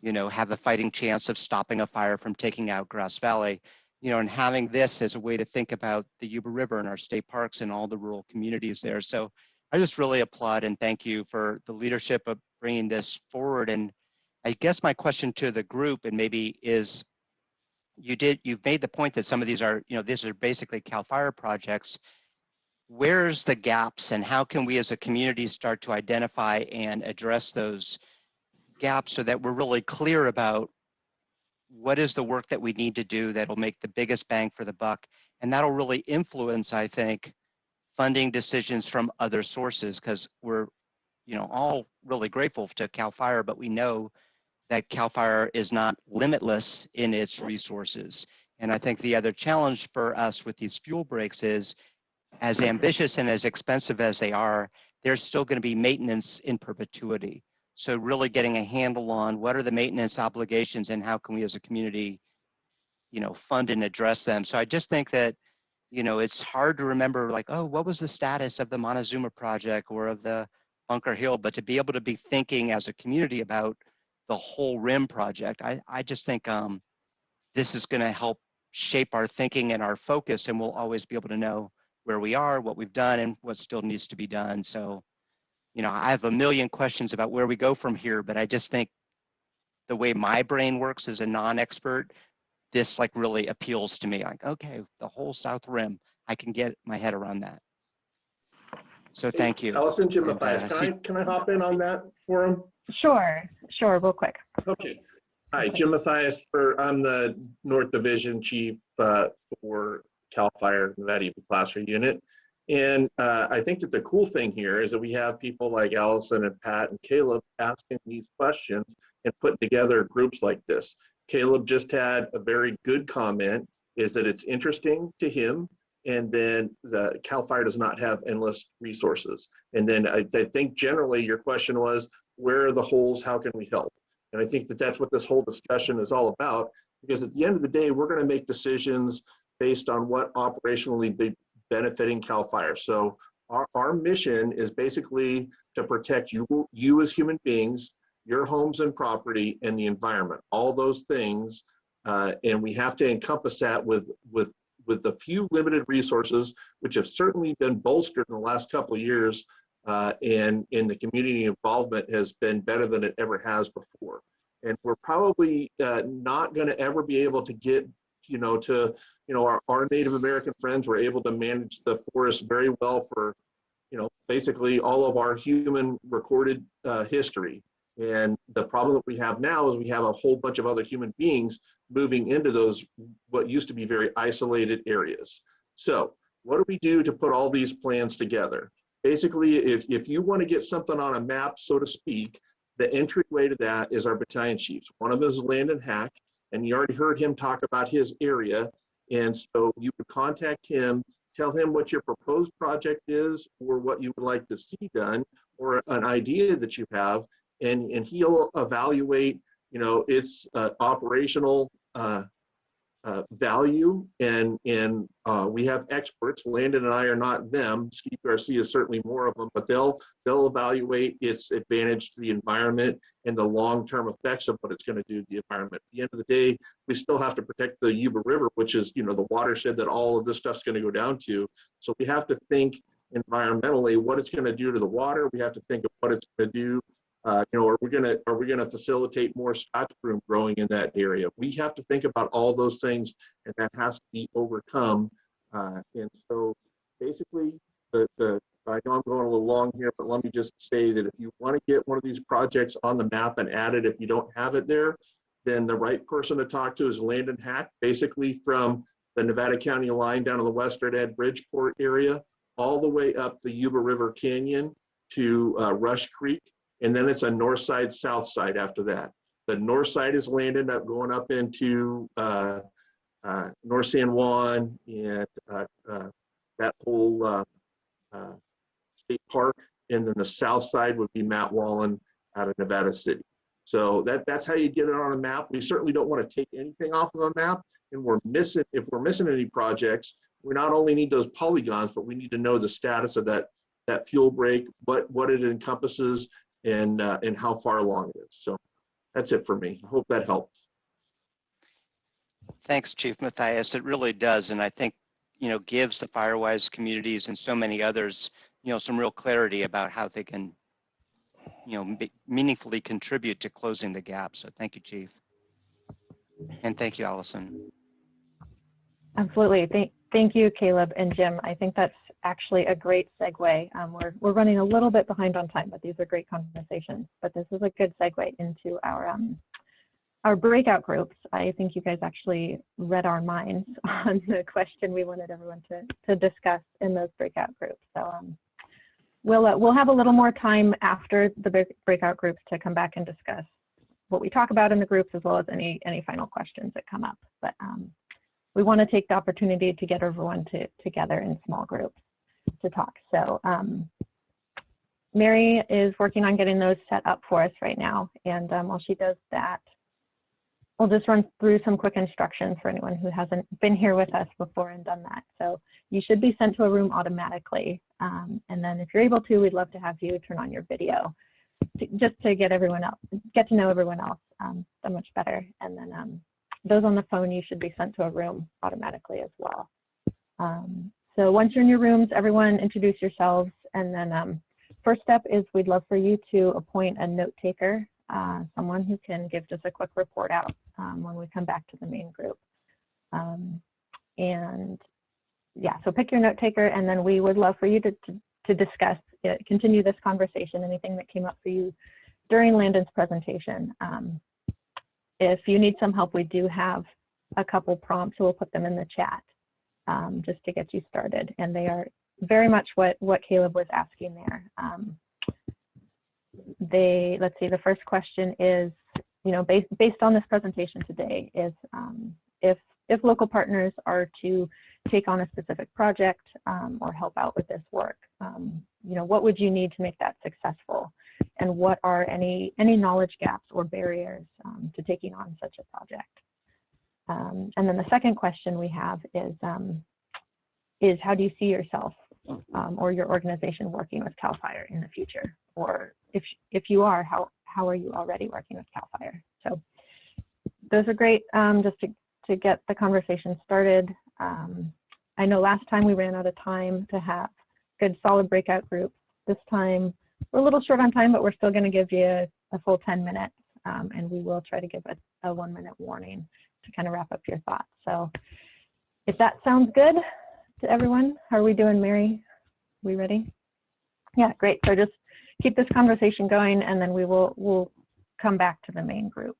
you know, have a fighting chance of stopping a fire from taking out Grass Valley, you know, and having this as a way to think about the Yuba River and our state parks and all the rural communities there. So I just really applaud and thank you for the leadership of bringing this forward. And I guess my question to the group, and maybe is, you've made the point that some of these are, you know, these are basically CAL FIRE projects. Where's the gaps, and how can we as a community start to identify and address those gaps so that we're really clear about what is the work that we need to do that'll make the biggest bang for the buck? And that'll really influence, I think, funding decisions from other sources, because we're, you know, all really grateful to CAL FIRE, but we know that CAL FIRE is not limitless in its resources. And I think the other challenge for us with these fuel breaks is, as ambitious and as expensive as they are, there's still going to be maintenance in perpetuity. So really getting a handle on what are the maintenance obligations and how can we as a community, you know, fund and address them. So I just think that you know, it's hard to remember like, oh, what was the status of the Montezuma project or of the Bunker Hill, but to be able to be thinking as a community about the whole RIM project, I just think this is going to help shape our thinking and our focus, and we'll always be able to know where we are, what we've done, and what still needs to be done. So, you know, I have a million questions about where we go from here, but I just think the way my brain works as a non-expert, this like really appeals to me. Like, okay, the whole South Rim, I can get my head around that. So thank you. Allison, Jim And, Mathias, can I hop in on that for him? Sure, real quick. Okay. Hi, Jim Mathias. I'm the North Division Chief for CAL FIRE Nevada Youth Classroom Unit. And I think that the cool thing here is that we have people like Allison and Pat and Caleb asking these questions and putting together groups like this. Caleb just had a very good comment, is that it's interesting to him, and then the CAL FIRE does not have endless resources. And then I think generally your question was, where are the holes, how can we help? And I think that that's what this whole discussion is all about, because at the end of the day, we're going to make decisions based on what operationally be benefiting CAL FIRE. So our mission is basically to protect you as human beings, your homes and property, and the environment, all those things. And we have to encompass that with the few limited resources, which have certainly been bolstered in the last couple of years. And the community involvement has been better than it ever has before. And we're probably not going to ever be able to get, our Native American friends were able to manage the forest very well for, basically all of our human recorded history. And the problem that we have now is we have a whole bunch of other human beings moving into those, what used to be very isolated areas. So what do we do to put all these plans together? Basically, if you want to get something on a map, so to speak, the entryway to that is our battalion chiefs. One of them is Landon Hack, and you already heard him talk about his area. And so you could contact him, tell him what your proposed project is or what you would like to see done or an idea that you have, and he'll evaluate, its operational value, and we have experts. Landon and I are not them. Steve Garcia is certainly more of them, but they'll evaluate its advantage to the environment and the long-term effects of what it's going to do to the environment. At the end of the day, we still have to protect the Yuba River, which is the watershed that all of this stuff's going to go down to. So we have to think environmentally what it's going to do to the water. We have to think of what it's going to do. Are we going to facilitate more Scotch broom growing in that area? We have to think about all those things, and that has to be overcome. And so, basically, I know I'm going a little long here, but let me just say that if you want to get one of these projects on the map and add it, if you don't have it there, then the right person to talk to is Landon Hack, basically from the Nevada County line down to the Western Ed Bridgeport area, all the way up the Yuba River Canyon to Rush Creek. And then it's a north side, south side after that. The north side is Landon up going up into North San Juan and that whole state park. And then the south side would be Matt Wallen out of Nevada City. So that's how you get it on a map. We certainly don't want to take anything off of a map. And if we're missing any projects, we not only need those polygons, but we need to know the status of that fuel break, what it encompasses, and how far along it is. So that's it for me. I hope that helped. Thanks, Chief Mathias. It really does. And I think, gives the Firewise communities and so many others, some real clarity about how they can, meaningfully contribute to closing the gap. So thank you, Chief. And thank you, Allison. Absolutely. Thank you, Caleb and Jim. I think that's actually a great segue. We're running a little bit behind on time, but these are great conversations. But this is a good segue into our breakout groups. I think you guys actually read our minds on the question we wanted everyone to discuss in those breakout groups. So we'll have a little more time after the breakout groups to come back and discuss what we talk about in the groups, as well as any final questions that come up. But we want to take the opportunity to get everyone together in small groups to talk. So Mary is working on getting those set up for us right now. And while she does that, we'll just run through some quick instructions for anyone who hasn't been here with us before and done that. So you should be sent to a room automatically. And then if you're able to, we'd love to have you turn on your video just to get to know everyone else so much better. And then those on the phone, you should be sent to a room automatically as well. So once you're in your rooms, everyone introduce yourselves. And then first step is we'd love for you to appoint a note taker, someone who can give just a quick report out when we come back to the main group. And yeah, so pick your note taker, and then we would love for you to discuss, continue this conversation, anything that came up for you during Landon's presentation. If you need some help, we do have a couple prompts, so we'll put them in the chat just to get you started. And they are very much what Caleb was asking there. Let's see, the first question is, based on this presentation today, is if local partners are to take on a specific project or help out with this work, what would you need to make that successful? And what are any knowledge gaps or barriers to taking on such a project? And then the second question we have is how do you see yourself or your organization working with CAL FIRE in the future? Or if you are, how are you already working with CAL FIRE? So those are great just to get the conversation started. I know last time we ran out of time to have good solid breakout groups. This time we're a little short on time, but we're still going to give you a full 10 minutes, and we will try to give a 1-minute warning to kind of wrap up your thoughts. So if that sounds good to everyone, how are we doing, Mary? We ready? Yeah, great. So just keep this conversation going, and then we'll come back to the main group,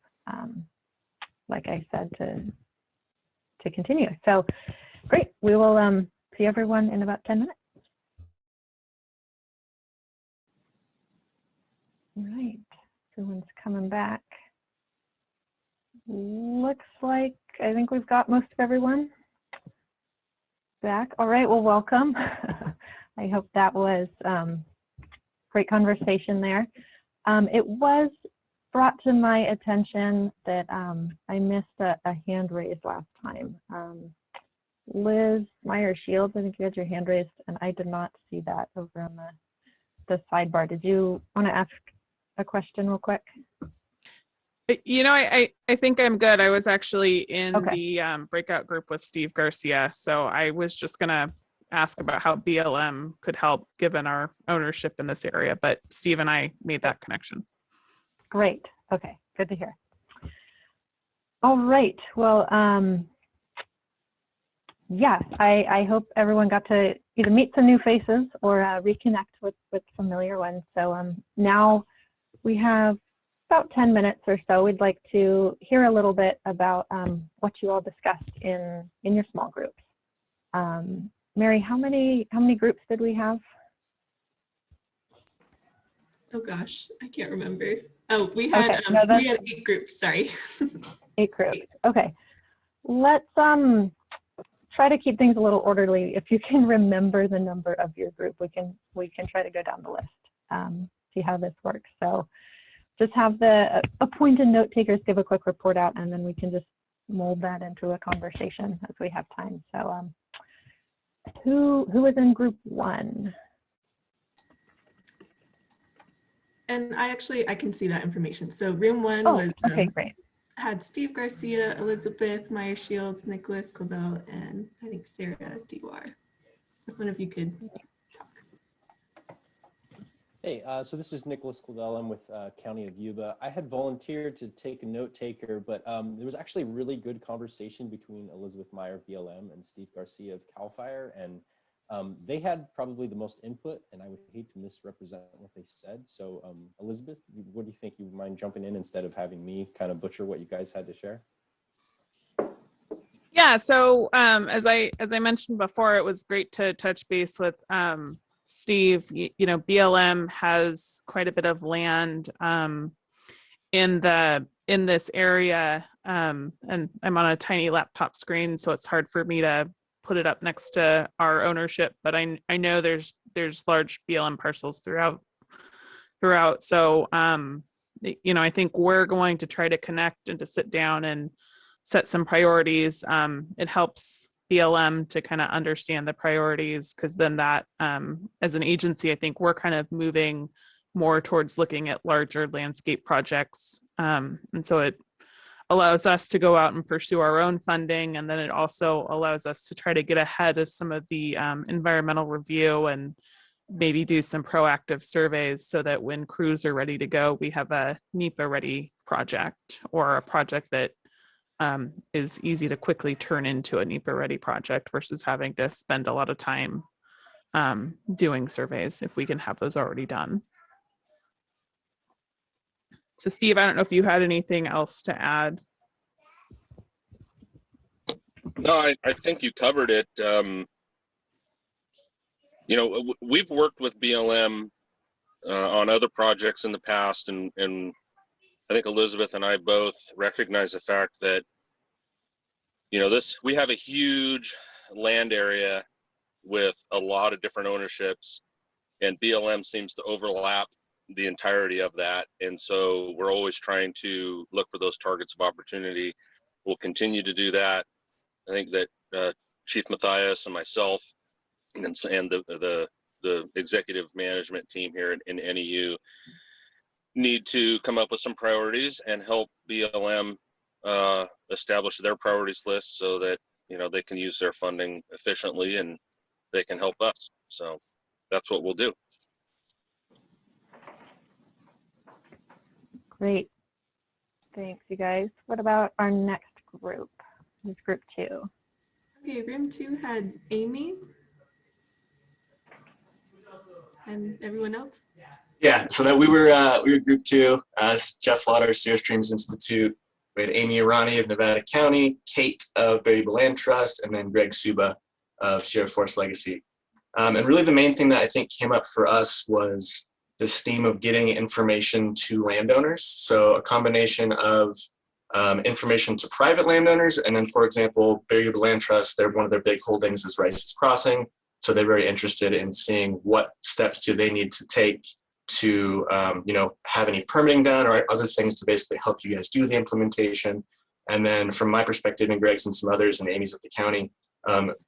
like I said, to continue. So great. We will see everyone in about 10 minutes. All right, everyone's coming back. Looks like, I think we've got most of everyone back. All right, well, welcome. I hope that was great conversation there. It was brought to my attention that I missed a hand raised last time. Liz Meyer-Shields, I think you had your hand raised, and I did not see that over on the sidebar. Did you want to ask a question real quick? I think I'm good. I was actually in the breakout group with Steve Garcia, so I was just going to ask about how BLM could help given our ownership in this area, but Steve and I made that connection. Great. Okay, good to hear. All right. Well, yes, I hope everyone got to either meet some new faces or reconnect with familiar ones. So now we have about 10 minutes or so. We'd like to hear a little bit about what you all discussed in your small groups. Mary, how many groups did we have? Oh gosh, I can't remember. Oh, we had Okay, no, we had 8 groups. Sorry. 8 groups. Okay. Let's try to keep things a little orderly. If you can remember the number of your group, we can try to go down the list. See how this works. So just have the appointed note takers give a quick report out, and then we can just mold that into a conversation as we have time. So who was in group 1? And I can see that information. So room 1 was okay, great. Had Steve Garcia, Elizabeth Meyer-Shields, Nicholas Clavel, and I think Sarah Dewar. If one of you could talk. Hey, so this is Nicholas Clavel. I'm with County of Yuba. I had volunteered to take a note taker, but there was actually a really good conversation between Elizabeth Meyer, BLM, and Steve Garcia of CAL FIRE, and they had probably the most input, and I would hate to misrepresent what they said. So Elizabeth, what do you think? You would mind jumping in instead of having me kind of butcher what you guys had to share? Yeah, so as I mentioned before, it was great to touch base with Steve. BLM has quite a bit of land in this area, and I'm on a tiny laptop screen, so it's hard for me to put it up next to our ownership. But I know there's large BLM parcels throughout. So I think we're going to try to connect and to sit down and set some priorities. It helps BLM to kind of understand the priorities, because then that, as an agency, I think we're kind of moving more towards looking at larger landscape projects. And so it allows us to go out and pursue our own funding. And then it also allows us to try to get ahead of some of the environmental review and maybe do some proactive surveys, so that when crews are ready to go, we have a NEPA ready project, or a project that is easy to quickly turn into a NEPA ready project versus having to spend a lot of time doing surveys, if we can have those already done. So Steve, I don't know if you had anything else to add. No, I think you covered it. We've worked with BLM on other projects in the past, and I think Elizabeth and I both recognize the fact that, we have a huge land area with a lot of different ownerships, and BLM seems to overlap the entirety of that. And so we're always trying to look for those targets of opportunity. We'll continue to do that. I think that Chief Matthias and myself and the executive management team here in NEU need to come up with some priorities and help BLM establish their priorities list, so that they can use their funding efficiently and they can help us. So that's what we'll do. Great. Thanks, you guys. What about our next group? This group 2. Okay, room 2 had Amy. And everyone else? Yeah, so that we were group 2. Jeff Lauder, Sierra Streams Institute. We had Amy Irani of Nevada County, Kate of Variable Land Trust, and then Greg Suba of Sierra Forest Legacy. And really the main thing that I think came up for us was this theme of getting information to landowners. So a combination of information to private landowners, and then, for example, Variable Land Trust, one of their big holdings is Rice's Crossing. So they're very interested in seeing what steps do they need to take to have any permitting done or other things to basically help you guys do the implementation. And then from my perspective, and Greg's and some others and Amy's at the county,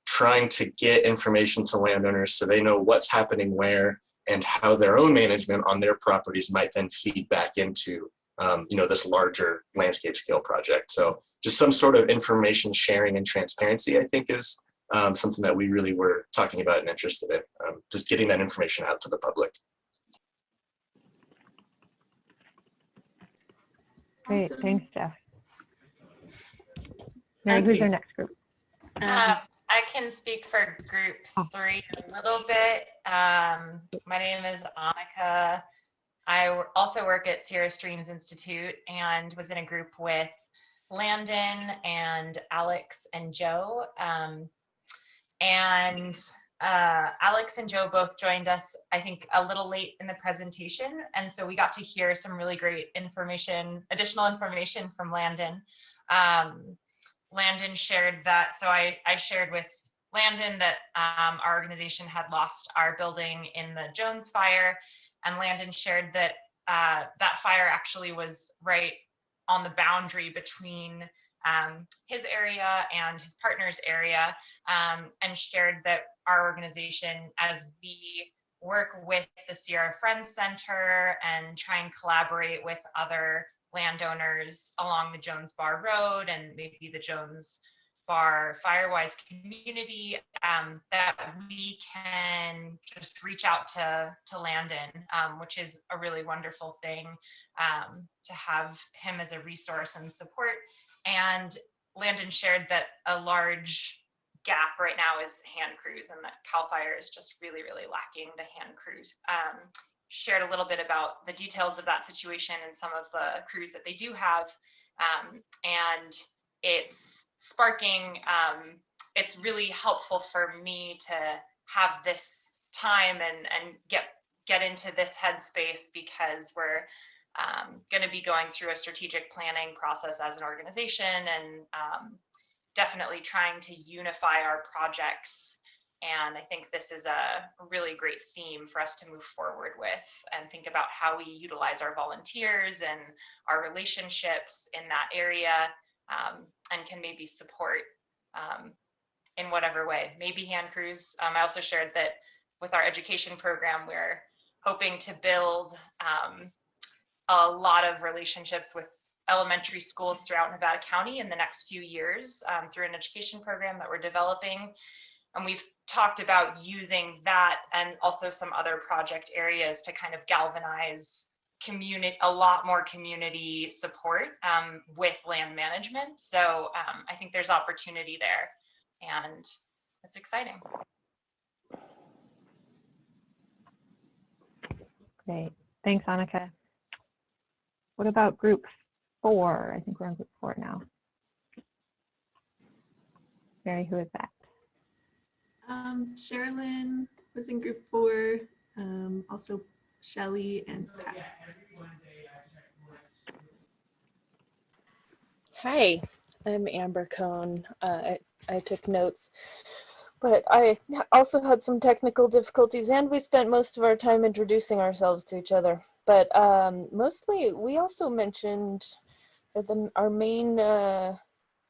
trying to get information to landowners so they know what's happening where and how their own management on their properties might then feed back into this larger landscape scale project. So just some sort of information sharing and transparency, I think, is something that we really were talking about and interested in, just getting that information out to the public. Great, Awesome. thanks, Jeff. Mary, who's your next group? I can speak for group 3 a little bit. My name is Annika. I also work at Sierra Streams Institute and was in a group with Landon and Alex and Joe. Alex and Joe both joined us, I think, a little late in the presentation. And so we got to hear some really great information, additional information from Landon. Landon shared that, so I shared with Landon that our organization had lost our building in the Jones fire. And Landon shared that that fire actually was right on the boundary between his area and his partner's area, and shared that our organization, as we work with the Sierra Friends Center and try and collaborate with other landowners along the Jones Bar Road and maybe the Jones Bar Firewise community, that we can just reach out to Landon, which is a really wonderful thing, to have him as a resource and support. And Landon shared that a large gap right now is hand crews, and that CAL FIRE is just really, really lacking the hand crews. Shared a little bit about the details of that situation and some of the crews that they do have, and it's sparking, it's really helpful for me to have this time and get into this headspace, because we're going to be going through a strategic planning process as an organization, and definitely trying to unify our projects And I think this is a really great theme for us to move forward with and think about how we utilize our volunteers and our relationships in that area, and can maybe support in whatever way, maybe hand crews. I also shared that with our education program, we're hoping to build a lot of relationships with elementary schools throughout Nevada County in the next few years through an education program that we're developing. And we've talked about using that and also some other project areas to kind of galvanize a lot more community support with land management. So I think there's opportunity there, and it's exciting. Great. Thanks, Annika. What about group 4? I think we're on group 4 now. Mary, who is that? Sherilyn was in group 4, also Shelly and Pat. Hi, I'm Amber Cohn. I took notes, but I also had some technical difficulties, and we spent most of our time introducing ourselves to each other. But mostly, we also mentioned that our main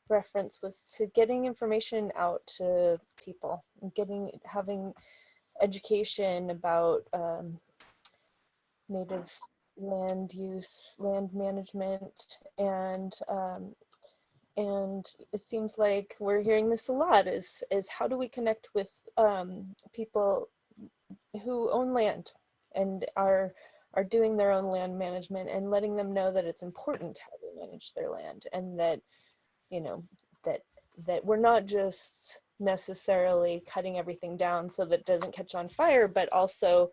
reference was to getting information out to people, and having education about native land use, land management, and it seems like we're hearing this a lot, is how do we connect with people who own land and are doing their own land management, and letting them know that it's important how they manage their land, and that, you know, that we're not just necessarily cutting everything down so that it doesn't catch on fire, but also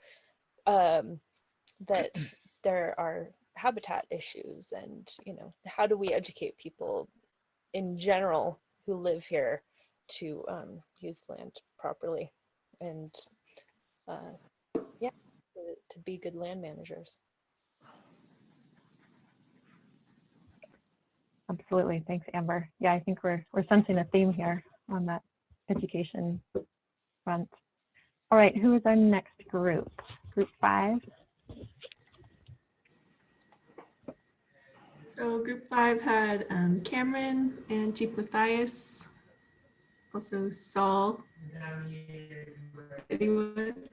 that there are habitat issues, and, you know, how do we educate people in general who live here to use land properly, and yeah, to be good land managers. Absolutely. Thanks, Amber. Yeah, I think we're sensing a theme here on that education front. All right, who is our next group? Group 5. So group 5 had Cameron and Chief Matthias, also Saul. Anyone?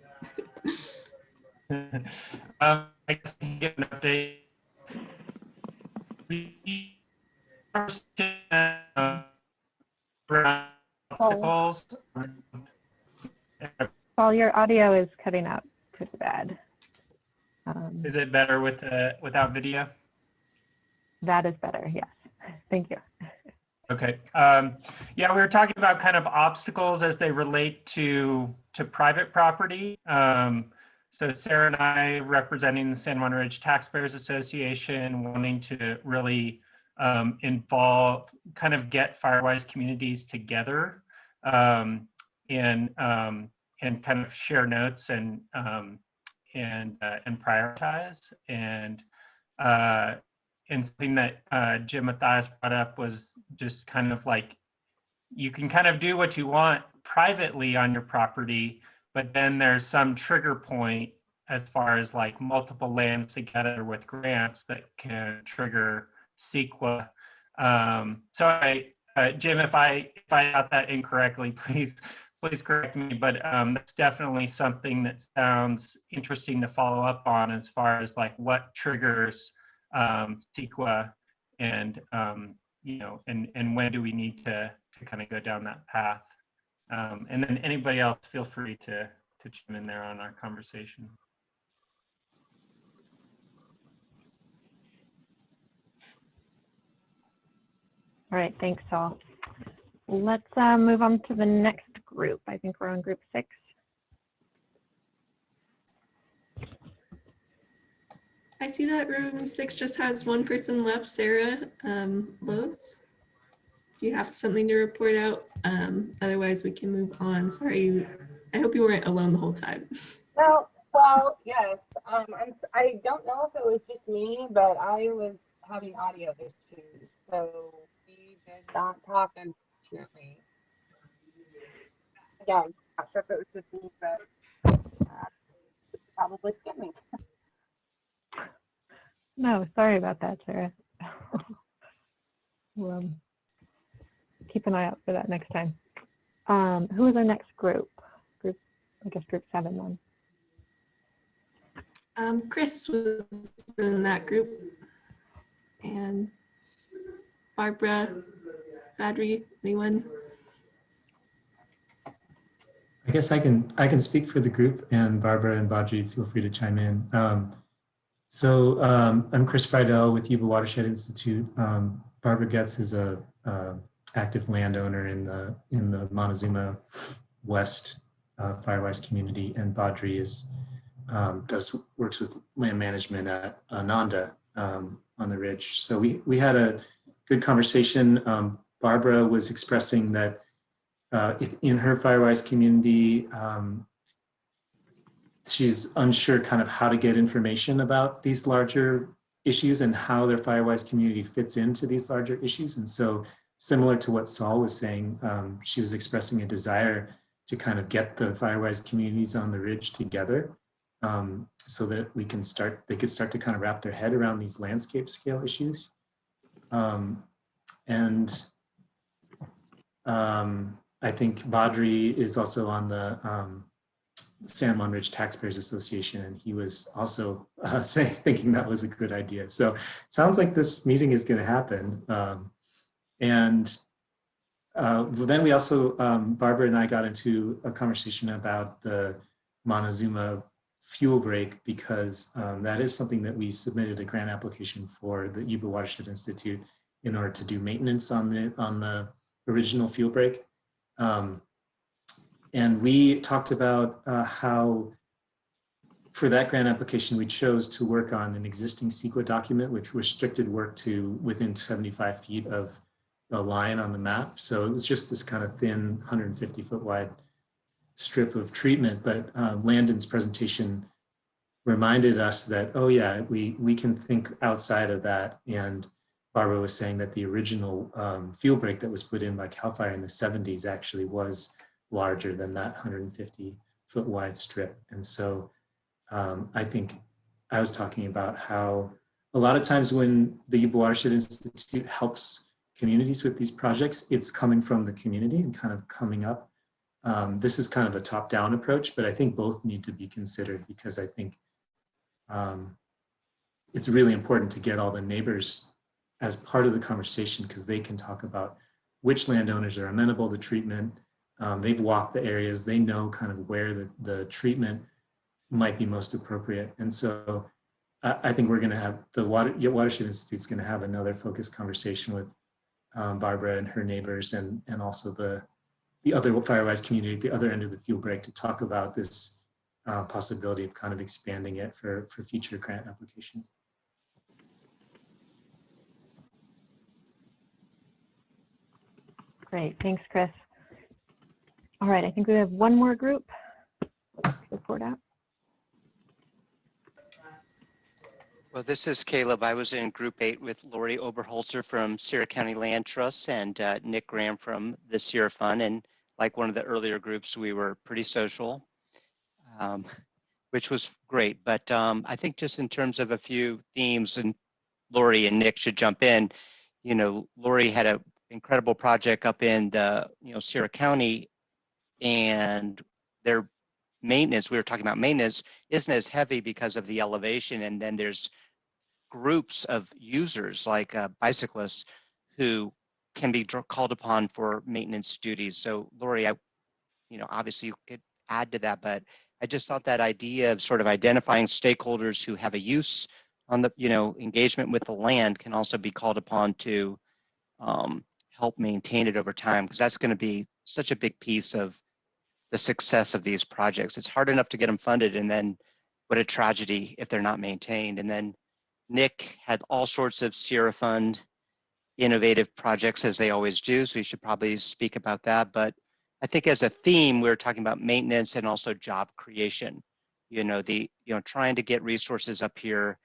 I guess I can get an update. Paul, your audio is cutting out pretty bad. Is it better with without video? That is better, yes. Thank you. Okay. Yeah, we were talking about kind of obstacles as they relate to private property. So Sarah and I, representing the San Juan Ridge Taxpayers Association, wanting to really involve, kind of get Firewise communities together, and kind of share notes and prioritize. And something that Jim Matthias brought up was just kind of like, you can kind of do what you want privately on your property, but then there's some trigger point as far as like multiple lands together with grants that can trigger CEQA. So Jim, if I got that incorrectly, please correct me, but that's definitely something that sounds interesting to follow up on, as far as like what triggers CEQA, and you know, and when do we need to kind of go down that path. And then anybody else, feel free to chime in there on our conversation. All right, thanks, Saul. Let's move on to the next group. I think we're on group 6. I see that room 6 just has one person left, Sarah Lowe's. If you have something to report out, otherwise we can move on. Sorry, I hope you weren't alone the whole time. Well, yes. I don't know if it was just me, but I was having audio issues, so we did not talk, unfortunately. Yeah, Not sure if it was just me, but probably skimming. No, sorry about that, Sarah. We'll keep an eye out for that next time. Who is our next group? I guess group 7 then. Chris was in that group, and Barbara, Badri, anyone? I guess I can speak for the group, and Barbara and Badri, feel free to chime in. I'm Chris Friedel with Yuba Watershed Institute. Barbara Getz is a active landowner in the Montezuma West Firewise community, and Badri works with land management at Ananda on the ridge. So we had a good conversation. Barbara was expressing that in her Firewise community, she's unsure kind of how to get information about these larger issues and how their Firewise community fits into these larger issues. And so similar to what Saul was saying, she was expressing a desire to kind of get the Firewise communities on the ridge together so that they could start to kind of wrap their head around these landscape scale issues. I think Badri is also on the San Juan Ridge Taxpayers Association, and he was also thinking that was a good idea. So it sounds like this meeting is going to happen. Then we also, Barbara and I got into a conversation about the Montezuma fuel break, because that is something that we submitted a grant application for the Yuba Watershed Institute in order to do maintenance on the original fuel break. And we talked about how for that grant application, we chose to work on an existing CEQA document, which restricted work to within 75 feet of a line on the map. So it was just this kind of thin 150-foot wide strip of treatment. But Landon's presentation reminded us that, oh yeah, we can think outside of that. And Barbara was saying that the original fuel break that was put in by CAL FIRE in the 70s actually was larger than that 150-foot wide strip. And so I think I was talking about how a lot of times when the Yuba Watershed Institute helps communities with these projects, it's coming from the community and kind of coming up. This is kind of a top-down approach, but I think both need to be considered, because I think it's really important to get all the neighbors as part of the conversation, because they can talk about which landowners are amenable to treatment. They've walked the areas, they know kind of where the treatment might be most appropriate. And so I think we're gonna have, the Watershed Institute's gonna have another focused conversation with Barbara and her neighbors, and also the other Firewise community at the other end of the fuel break, to talk about this possibility of kind of expanding it for future grant applications. Great, thanks, Chris. All right, I think we have one more group to report out. Well, this is Caleb. I was in group 8 with Lori Oberholzer from Sierra County Land Trust and Nick Graham from the Sierra Fund. And like one of the earlier groups, we were pretty social, which was great. But I think just in terms of a few themes, and Lori and Nick should jump in, you know, Lori had an incredible project up in the, Sierra County, and their maintenance, we were talking about maintenance, isn't as heavy because of the elevation. And then there's groups of users like bicyclists who can be called upon for maintenance duties. So Lori, obviously you could add to that, but I just thought that idea of sort of identifying stakeholders who have a use on the, engagement with the land can also be called upon to help maintain it over time, because that's going to be such a big piece of the success of these projects. It's hard enough to get them funded, and then what a tragedy if they're not maintained. And then Nick had all sorts of Sierra Fund innovative projects, as they always do, so you should probably speak about that. But I think as a theme, we were talking about maintenance and also job creation. Trying to get resources up here,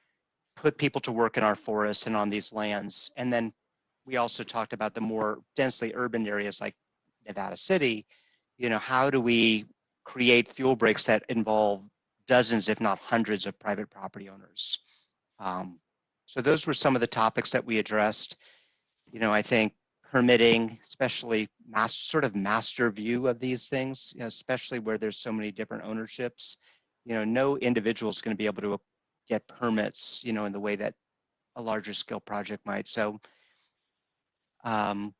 put people to work in our forests and on these lands. And then we also talked about the more densely urban areas like Nevada City. How do we create fuel breaks that involve dozens, if not hundreds, of private property owners. So those were some of the topics that we addressed. I think permitting, especially sort of master view of these things, especially where there's so many different ownerships. No individual is going to be able to get permits, in the way that a larger scale project might. So,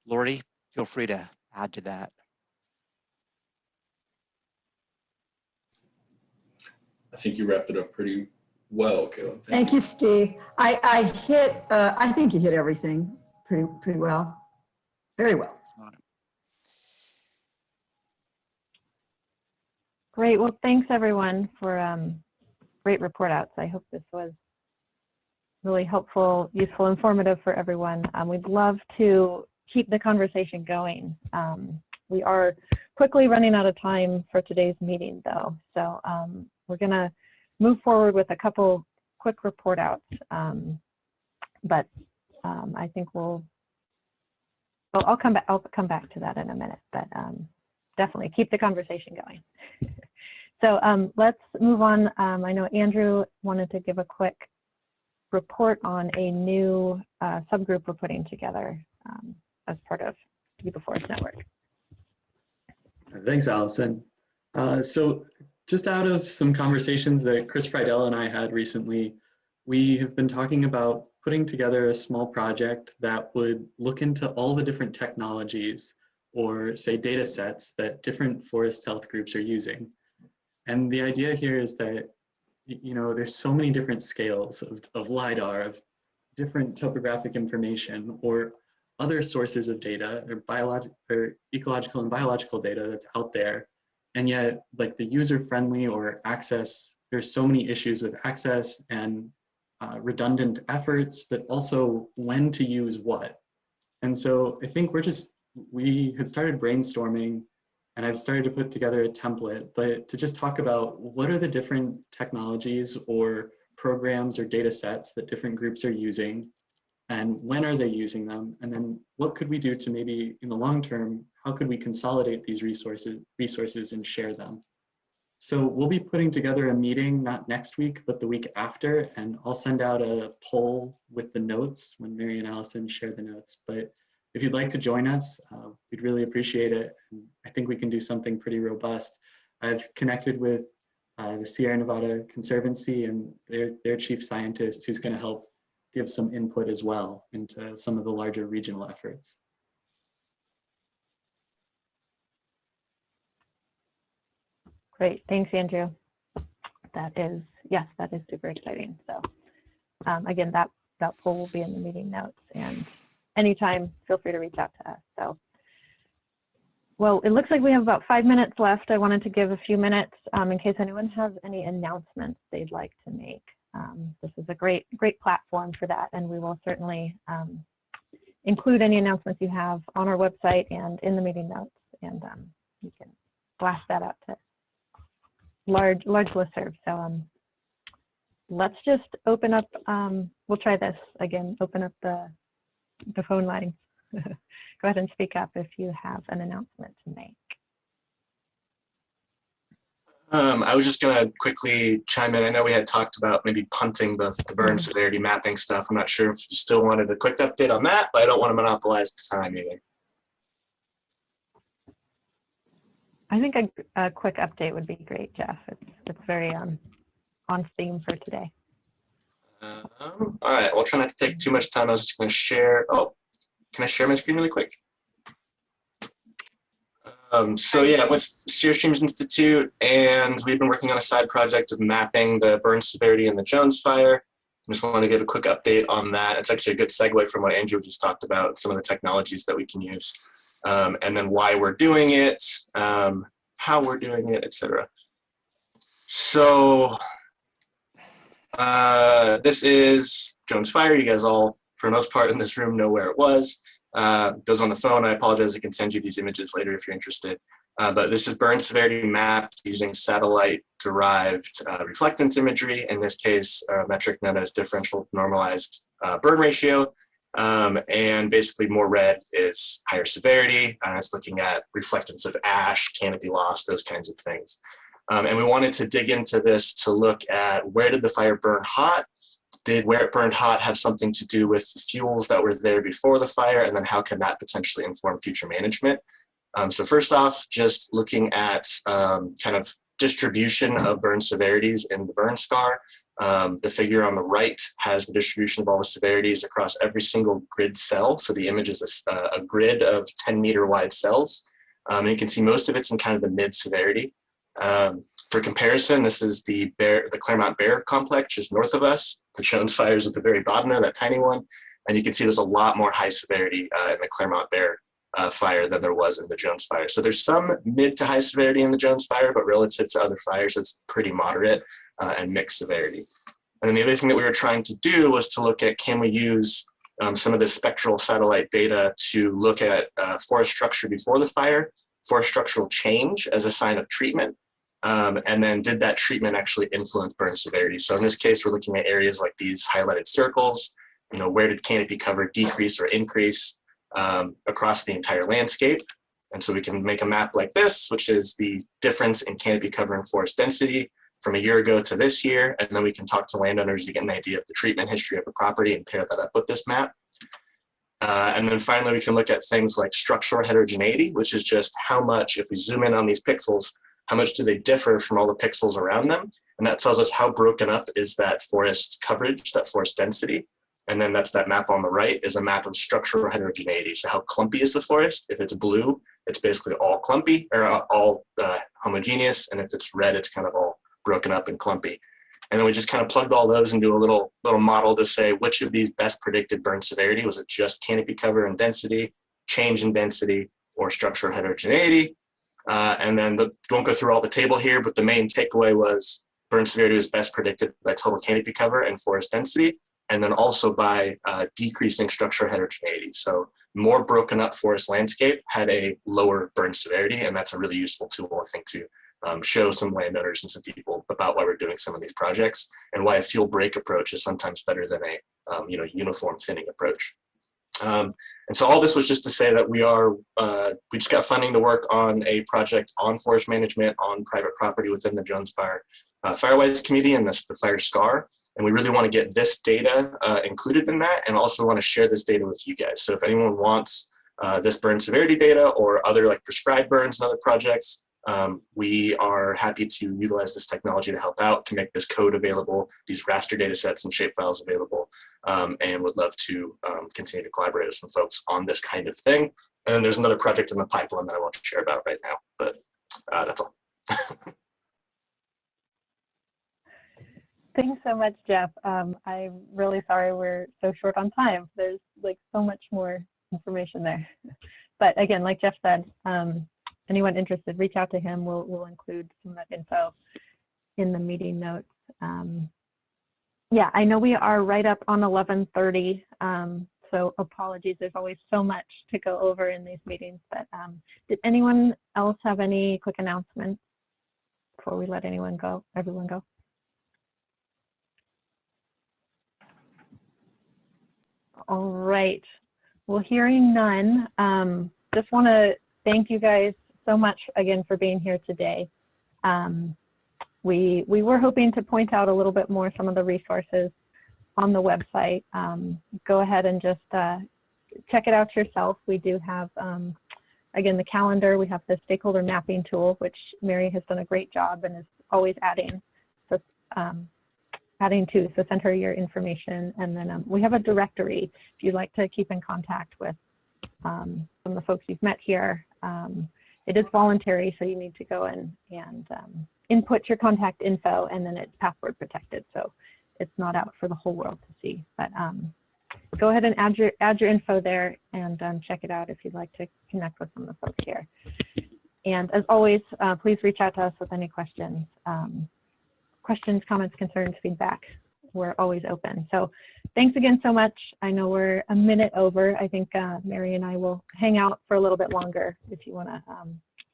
Lori, feel free to add to that. I think you wrapped it up pretty well, Caleb. Thank you, Steve. I think you hit everything pretty well. Very well. Great. Well, thanks everyone for great report outs. I hope this was really helpful, useful, informative for everyone. We'd love to keep the conversation going. We are quickly running out of time for today's meeting though. So we're gonna move forward with a couple quick report outs. But I think I'll come back to that in a minute, but definitely keep the conversation going. So let's move on. I know Andrew wanted to give a quick report on a new subgroup we're putting together as part of Yuba Forest Network. Thanks, Allison. So just out of some conversations that Chris Friedel and I had recently, we have been talking about putting together a small project that would look into all the different technologies or say data sets that different forest health groups are using. And the idea here is that, there's so many different scales of LiDAR, of different topographic information or other sources of data or ecological and biological data that's out there. And yet like the user-friendly or access, there's so many issues with access and redundant efforts, but also when to use what. And so I think we had started brainstorming and I've started to put together a template, but to just talk about what are the different technologies or programs or data sets that different groups are using and when are they using them? And then what could we do to maybe in the long term, how could we consolidate these resources and share them? So we'll be putting together a meeting, not next week, but the week after, and I'll send out a poll with the notes when Mary and Allison share the notes. But if you'd like to join us, we'd really appreciate it. And I think we can do something pretty robust. I've connected with the Sierra Nevada Conservancy and their chief scientist who's going to help give some input as well into some of the larger regional efforts. Great, thanks, Andrew. That is super exciting. So again, that poll will be in the meeting notes, and anytime, feel free to reach out to us. So, well, it looks like we have about 5 minutes left. I wanted to give a few minutes in case anyone has any announcements they'd like to make. This is a great platform for that, and we will certainly include any announcements you have on our website and in the meeting notes, and you can blast that out to large listserv. So let's just open up, we'll try this again, open up the phone line. Go ahead and speak up if you have an announcement to make. I was just gonna quickly chime in. I know we had talked about maybe punting the burn severity mapping stuff. I'm not sure if you still wanted a quick update on that, but I don't want to monopolize the time either. I think a quick update would be great, Jeff. It's very on theme for today. All right, we'll try not to take too much time. I was just going to share. Oh, can I share my screen really quick? So yeah, with Sierra Streams Institute, and we've been working on a side project of mapping the burn severity in the Jones Fire. I just want to give a quick update on that. It's actually a good segue from what Andrew just talked about, some of the technologies that we can use, and then why we're doing it, how we're doing it, etc. So this is Jones Fire. You guys all, for the most part in this room, know where it was. Those on the phone, I apologize, I can send you these images later if you're interested. But this is burn severity mapped using satellite-derived reflectance imagery, in this case, a metric known as differential normalized burn ratio. And basically more red is higher severity. It's looking at reflectance of ash, canopy loss, those kinds of things. And we wanted to dig into this to look at where did the fire burn hot? Did where it burned hot have something to do with the fuels that were there before the fire? And then how can that potentially inform future management? So first off, just looking at kind of distribution of burn severities in the burn scar. The figure on the right has the distribution of all the severities across every single grid cell. So the image is a grid of 10-meter wide cells. And you can see most of it's in kind of the mid severity. For comparison, this is the Claremont Bear complex just north of us. The Jones fire is at the very bottom there, that tiny one. And you can see there's a lot more high severity in the Claremont Bear fire than there was in the Jones fire. So there's some mid to high severity in the Jones fire, but relative to other fires, it's pretty moderate and mixed severity. And then the other thing that we were trying to do was to look at, can we use some of the spectral satellite data to look at forest structure before the fire, forest structural change as a sign of treatment, and then did that treatment actually influence burn severity? So in this case, we're looking at areas like these highlighted circles. You know, where did canopy cover decrease or increase across the entire landscape? And so we can make a map like this, which is the difference in canopy cover and forest density from a year ago to this year. And then we can talk to landowners to get an idea of the treatment history of the property and pair that up with this map. And then finally, we can look at things like structural heterogeneity, which is just how much, if we zoom in on these pixels, how much do they differ from all the pixels around them? And that tells us how broken up is that forest coverage, that forest density. And then that's that map on the right is a map of structural heterogeneity. So how clumpy is the forest? If it's blue, it's basically all clumpy or all homogeneous. And if it's red, it's kind of all broken up and clumpy. And then we just kind of plugged all those into a little model to say which of these best predicted burn severity. Was it just canopy cover and density, change in density, or structural heterogeneity? And then won't go through all the table here, but the main takeaway was burn severity was best predicted by total canopy cover and forest density, and then also by decreasing structural heterogeneity. So more broken up forest landscape had a lower burn severity, and that's a really useful tool, I think, to show some landowners and some people about why we're doing some of these projects and why a fuel break approach is sometimes better than a uniform thinning approach. And so all this was just to say that we just got funding to work on a project on forest management on private property within the Jones Fire Firewise Committee and the Fire SCAR. And we really want to get this data included in that, and also want to share this data with you guys. So if anyone wants this burn severity data or other like prescribed burns and other projects, we are happy to utilize this technology to help out, can make this code available, these raster data sets and shapefiles available, and would love to continue to collaborate with some folks on this kind of thing. And then there's another project in the pipeline that I won't share about right now, but that's all. Thanks so much, Jeff. I'm really sorry we're so short on time. There's like so much more information there. But again, like Jeff said, anyone interested, reach out to him. We'll include some of that info in the meeting notes. Yeah, I know we are right up on 11:30, so apologies. There's always so much to go over in these meetings. But did anyone else have any quick announcements before we let everyone go? All right. Well, hearing none, just want to thank you guys so much again for being here today. We were hoping to point out a little bit more some of the resources on the website. Go ahead and just check it out yourself. We do have, again, the calendar. We have the stakeholder mapping tool, which Mary has done a great job and is always adding. So, so send her your information. And then we have a directory if you'd like to keep in contact with some of the folks you've met here. It is voluntary, so you need to go in and input your contact info, and then it's password protected, so it's not out for the whole world to see. But go ahead and add your info there and check it out if you'd like to connect with some of the folks here. And as always, please reach out to us with any questions. Questions, comments, concerns, feedback. We're always open. So thanks again so much. I know we're a minute over. I think Mary and I will hang out for a little bit longer if you want to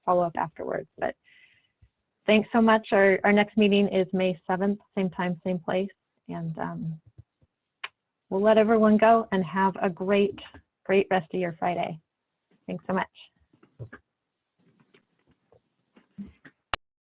follow up afterwards. But thanks so much. Our next meeting is May 7th, same time, same place. And we'll we'll let everyone go and have a great rest of your Friday. Thanks so much.